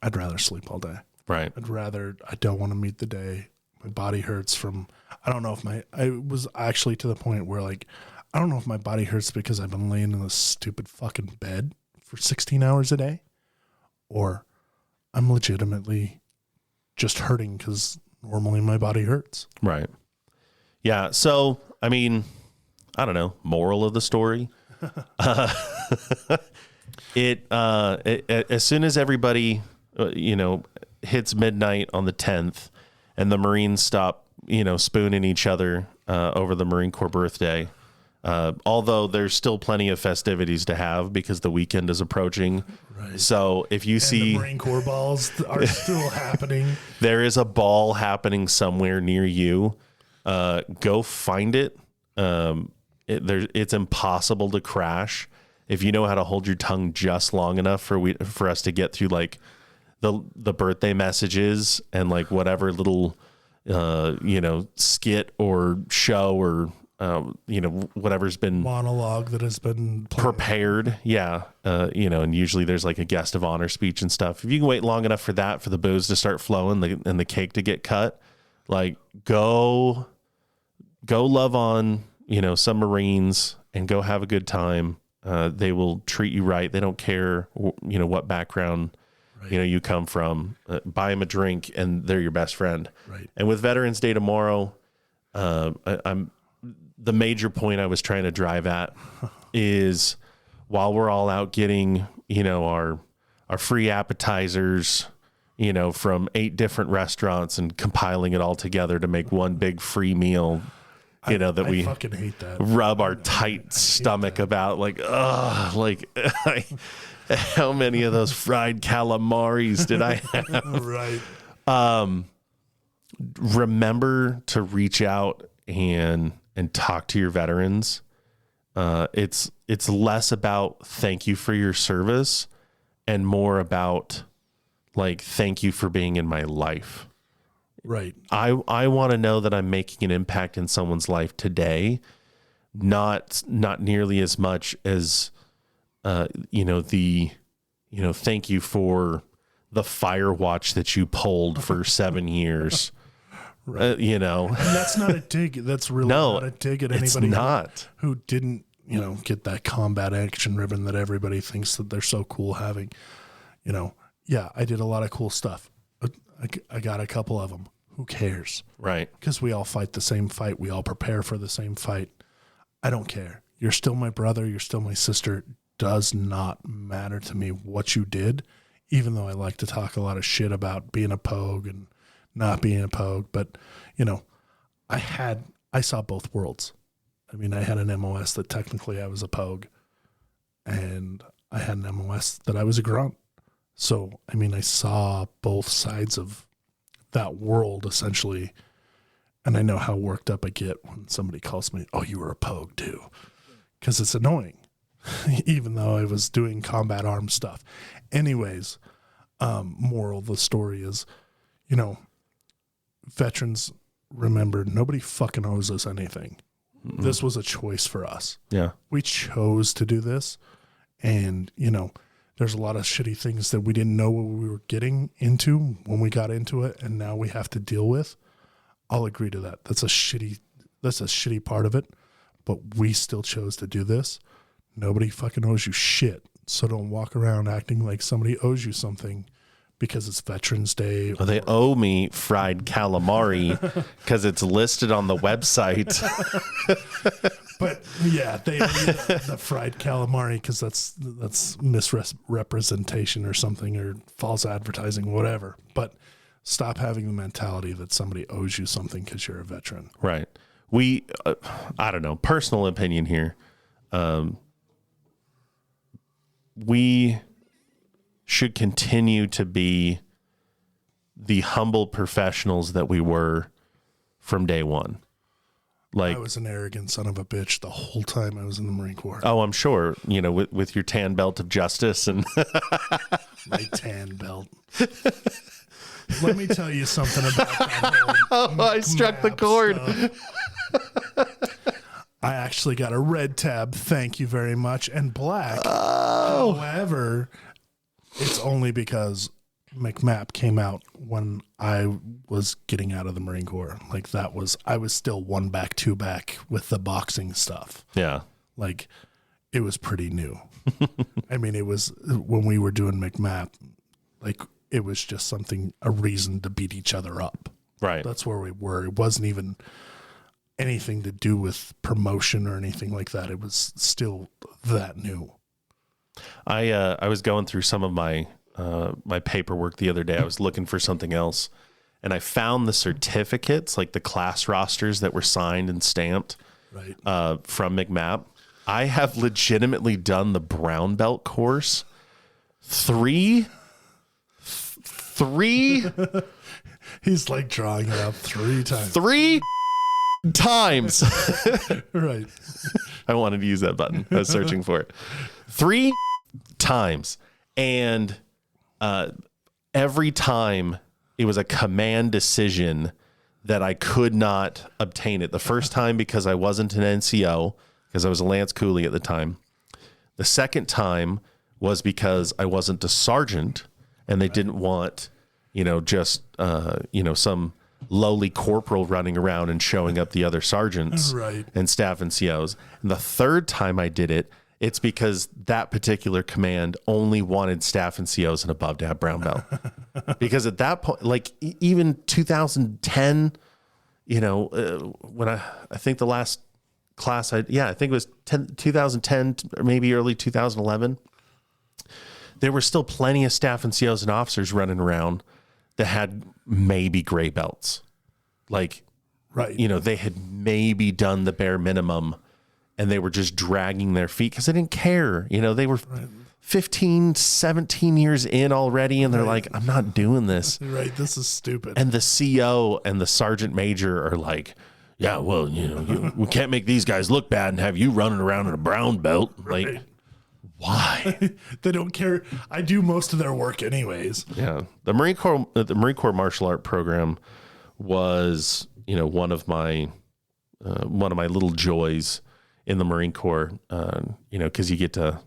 I'd rather sleep all day. right. I don't want to meet the day. My body hurts from, I don't know if I was actually to the point where like, I don't know if my body hurts because I've been laying in this stupid fucking bed for 16 hours a day, or I'm legitimately just hurting because normally my body hurts. Right. Yeah. So, I mean, I don't know, moral of the story. As soon as everybody, you know, hits midnight on the 10th and the Marines stop, you know, spooning each other over the Marine Corps birthday, although there's still plenty of festivities to have because the weekend is approaching. Right. So if you see the Marine Corps balls are still happening, there is a ball happening somewhere near you, go find it. It's impossible to crash if you know how to hold your tongue just long enough for us to get through like the birthday messages and like whatever little you know, skit or show or you know, whatever's been monologue that has been prepared. Yeah. You know, and usually there's like a guest of honor speech and stuff. If you can wait long enough for that, for the booze to start flowing and the cake to get cut, like go love on, you know, some Marines and go have a good time. They will treat you right. They don't care, you know, what background, you know, you come from. Buy them a drink and they're your best friend. Right. And with Veterans Day tomorrow, the major point I was trying to drive at is while we're all out getting, you know, our free appetizers, you know, from 8 different restaurants and compiling it all together to make one big free meal, you know, that we fucking hate that. rub our tight stomach about like, how many of those fried calamaris did I have? Right. Remember to reach out and talk to your veterans. It's less about thank you for your service and more about like, thank you for being in my life. Right. I want to know that I'm making an impact in someone's life today. Not nearly as much as, you know, thank you for the fire watch that you pulled for 7 years. Right. You know, and that's not a dig. That's really not a dig at anybody who didn't, you know, get that combat action ribbon that everybody thinks that they're so cool having. You know, yeah, I did a lot of cool stuff. I got a couple of them. Who cares? Right. Because we all fight the same fight. We all prepare for the same fight. I don't care. You're still my brother. You're still my sister. It does not matter to me what you did, even though I like to talk a lot of shit about being a pogue and not being a pogue. But, you know, I saw both worlds. I mean, I had an MOS that technically I was a Pogue, and I had an MOS that I was a grunt. So, I mean, I saw both sides of that world essentially, and I know how worked up I get when somebody calls me, "Oh, you were a Pogue too," because it's annoying, even though I was doing combat arms stuff. Anyways, moral of the story is, you know, veterans, remember, nobody fucking owes us anything. Mm-mm. This was a choice for us. Yeah. We chose to do this. And, you know, there's a lot of shitty things that we didn't know what we were getting into when we got into it, and now we have to deal with. I'll agree to that. That's a shitty part of it, but we still chose to do this. Nobody fucking owes you shit. So don't walk around acting like somebody owes you something because it's Veterans Day. Well, they owe me fried calamari because it's listed on the website. But yeah, they owe you the fried calamari because that's misrepresentation or something, or false advertising, whatever. But stop having the mentality that somebody owes you something because you're a veteran. Right. We, I don't know, personal opinion here. We should continue to be the humble professionals that we were from day one. Like, I was an arrogant son of a bitch the whole time I was in the Marine Corps. Oh, I'm sure, you know, with your tan belt of justice and my tan belt. Let me tell you something about that whole I struck the chord. I actually got a red tab, thank you very much, and black. Oh. However, it's only because McMap came out when I was getting out of the Marine Corps. Like, I was still 1 back, 2 back with the boxing stuff. Yeah. Like, it was pretty new. I mean, it was when we were doing McMap, like, it was just a reason to beat each other up. Right. That's where we were. It wasn't even anything to do with promotion or anything like that. It was still that new. I was going through some of my my paperwork the other day. I was looking for something else, and I found the certificates, like the class rosters that were signed and stamped, right, from McMap. I have legitimately done the brown belt course three. He's like drawing it out 3 times. 3 times. Right. I wanted to use that button. I was searching for it. 3 times. And every time it was a command decision that I could not obtain it. The first time because I wasn't an NCO, because I was a Lance Cooley at the time. The second time was because I wasn't a sergeant, and they didn't want, you know, just, you know, some lowly corporal running around and showing up the other sergeants right, and staff NCOs. And the third time I did it, it's because that particular command only wanted staff NCOs and above to have brown belt. Because at that point, like even 2010, you know, when I think the last class, I think it was 2010 or maybe early 2011. There were still plenty of staff NCOs and officers running around that had maybe gray belts. Like, right, you know, they had maybe done the bare minimum and they were just dragging their feet because they didn't care. You know, they were 15, 17 years in already, and they're like, I'm not doing this. Right, this is stupid. And the CO and the sergeant major are like, yeah, well, you know, we can't make these guys look bad and have you running around in a brown belt. Like, right. Why? They don't care. I do most of their work anyways. Yeah. The Marine Corps martial art program was, you know, one of my little joys in the Marine Corps, you know, because you get to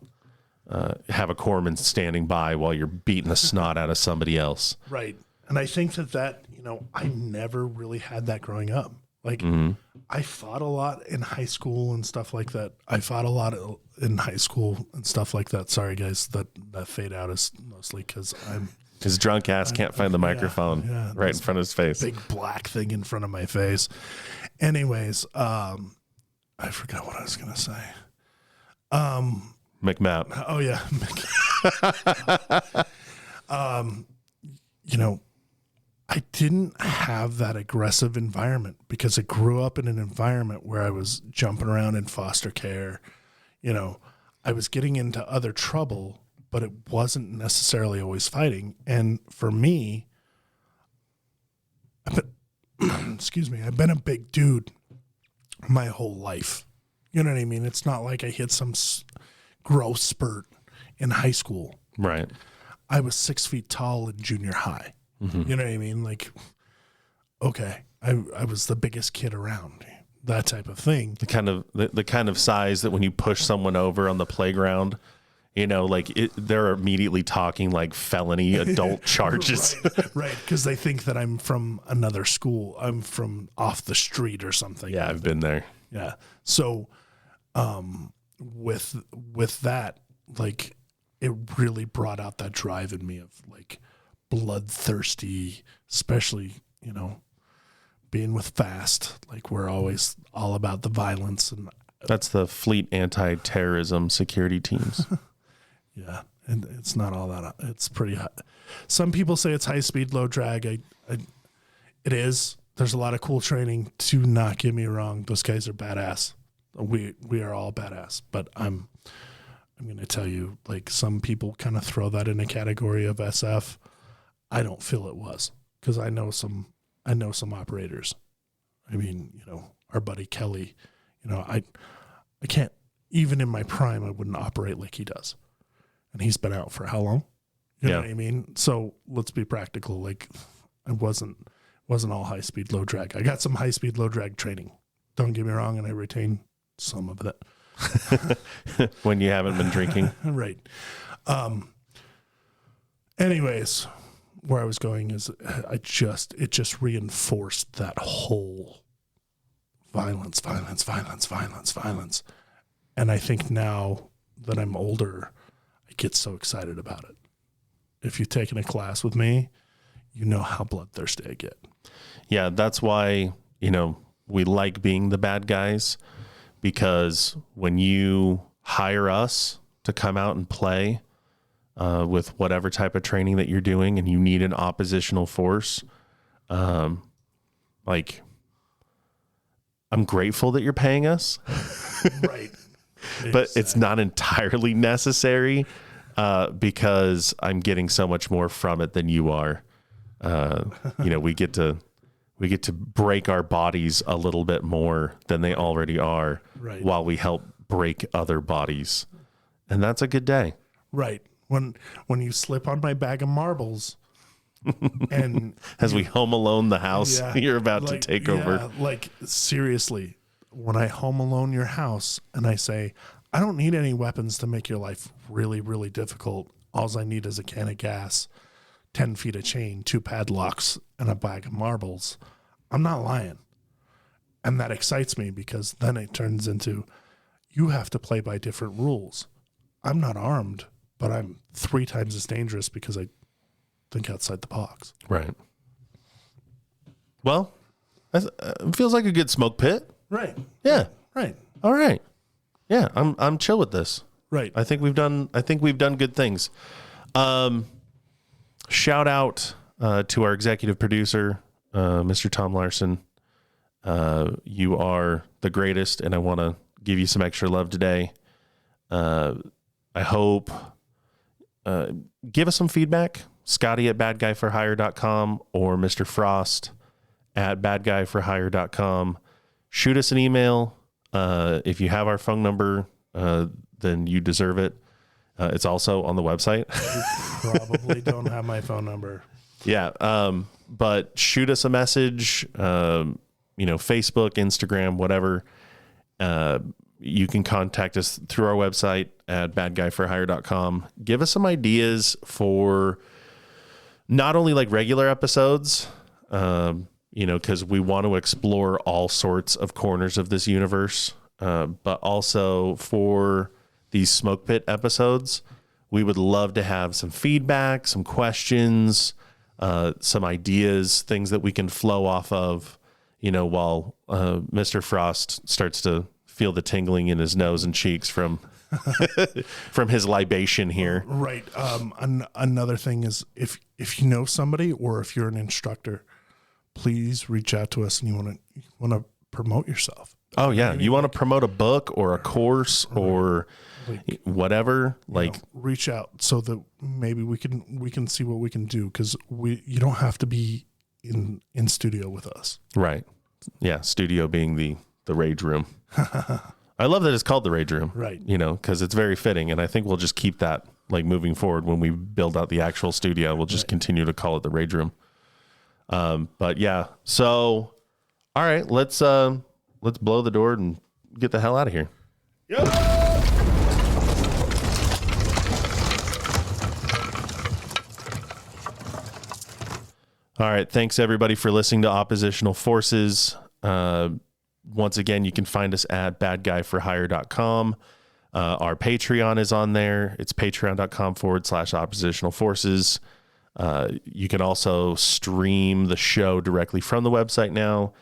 have a corpsman standing by while you're beating the snot out of somebody else. Right. And I think that, you know, I never really had that growing up. Like, I fought a lot in high school and stuff like that. Sorry, guys, that fade out is mostly because his drunk ass can't find the microphone right in front of his face. Big black thing in front of my face. Anyways, I forgot what I was going to say. McMap. Oh, yeah. You know, I I didn't have that aggressive environment because I grew up in an environment where I was jumping around in foster care. You know, I was getting into other trouble, but it wasn't necessarily always fighting. And for me, excuse me, I've been a big dude my whole life. You know what I mean? It's not like I hit some growth spurt in high school. Right. I was 6 feet tall in junior high. Mm-hmm. You know what I mean? Like, okay, I was the biggest kid around, that type of thing. The kind of size that when you push someone over on the playground, you know, like they're immediately talking like felony adult charges. Right. Because they think that I'm from another school. I'm from off the street or something. Yeah, I've been there. Yeah. So, with that, like, it really brought out that drive in me of like bloodthirsty, especially, you know, being with Fast. Like, we're always all about the violence, and that's the Fleet Anti-Terrorism Security Teams. Yeah, and it's not all that. It's pretty high. Some people say it's high speed, low drag. It is. There's a lot of cool training. Do not get me wrong. Those guys are badass. We are all badass. But I'm going to tell you, like, some people kind of throw that in a category of SF. I don't feel it was, because I know some operators. I mean, you know, our buddy Kelly. You know, I can't, even in my prime, I wouldn't operate like he does. And he's been out for how long? You know what I mean? So let's be practical. Like, I wasn't all high speed, low drag. I got some high speed, low drag training. Don't get me wrong, and I retain some of that. When you haven't been drinking. Right. Anyways, where I was going is it just reinforced that whole violence. And I think now that I'm older, I get so excited about it. If you've taken a class with me, you know how bloodthirsty I get. Yeah, that's why, you know, we like being the bad guys, because when you hire us to come out and play with whatever type of training that you're doing, and you need an oppositional force, like, I'm grateful that you're paying us. Right. But it's not entirely necessary, because I'm getting so much more from it than you are. You know, we get to break our bodies a little bit more than they already are, right, while we help break other bodies. And that's a good day. Right. When you slip on my bag of marbles and as we Home Alone the house you're about to take over. Like, seriously, when I Home Alone your house and I say, I don't need any weapons to make your life really, really difficult. All I need is a can of gas, 10 feet of chain, 2 padlocks, and a bag of marbles. I'm not lying. And that excites me, because then it turns into, you have to play by different rules. I'm not armed, but I'm 3 times as dangerous because I think outside the box. Right. Well, it feels like a good smoke pit. Right. Yeah. Right. All right. Yeah, I'm chill with this. Right. I think we've done good things. Shout out to our executive producer, Mr. Tom Larson. You are the greatest, and I want to give you some extra love today. I hope give us some feedback. Scotty at badguyforhire.com or Mr. Frost at badguyforhire.com. Shoot us an email. If you have our phone number, then you deserve it. It's also on the website. You probably don't have my phone number. Yeah. But shoot us a message, you know, Facebook, Instagram, whatever. You can contact us through our website at badguyforhire.com. Give us some ideas for not only like regular episodes, you know, because we want to explore all sorts of corners of this universe, but also for these Smoke Pit episodes, we would love to have some feedback, some questions, some ideas, things that we can flow off of, you know, while Mr. Frost starts to feel the tingling in his nose and cheeks from from his libation here. Right. Another thing is if you know somebody or if you're an instructor, please reach out to us and you want to promote yourself. Oh yeah. You want to promote a book or a course or whatever, like reach out so that maybe we can see what we can do. Cause you don't have to be in studio with us. Right. Yeah. Studio being the Rage Room. I love that it's called the Rage Room. Right. You know, cause it's very fitting. And I think we'll just keep that like moving forward when we build out the actual studio, we'll just continue to call it the Rage Room. But yeah, so, all right, let's blow the door and get the hell out of here. Yep. All right. Thanks everybody for listening to Oppositional Forces. Once again, you can find us at badguyforhire.com. Our Patreon is on there. It's patreon.com/oppositional forces. You can also stream the show directly from the website now.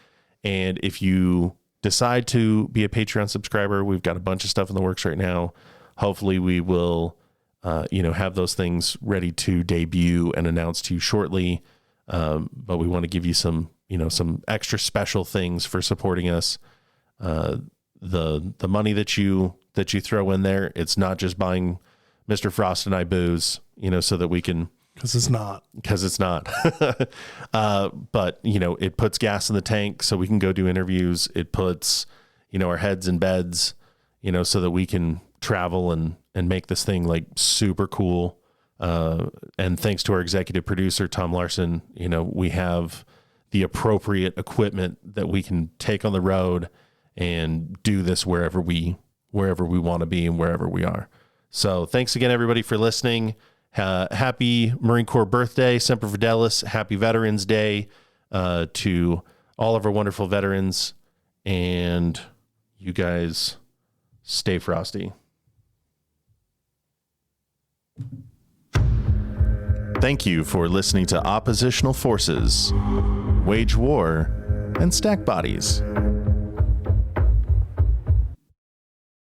And if you decide to be a Patreon subscriber, we've got a bunch of stuff in the works right now. Hopefully we will, have those things ready to debut and announce to you shortly. But we want to give you some extra special things for supporting us. The money that you throw in there, it's not just buying Mr. Frost and I booze, so that we can, because it's not. But it puts gas in the tank so we can go do interviews. It puts, our heads in beds, so that we can travel and make this thing like super cool. And thanks to our executive producer, Tom Larson, we have the appropriate equipment that we can take on the road and do this wherever we want to be and wherever we are. So thanks again, everybody, for listening. Happy Marine Corps birthday, Semper Fidelis. Happy Veterans Day to all of our wonderful veterans. And you guys stay frosty. Thank you for listening to Oppositional Forces, Wage War, and Stack Bodies.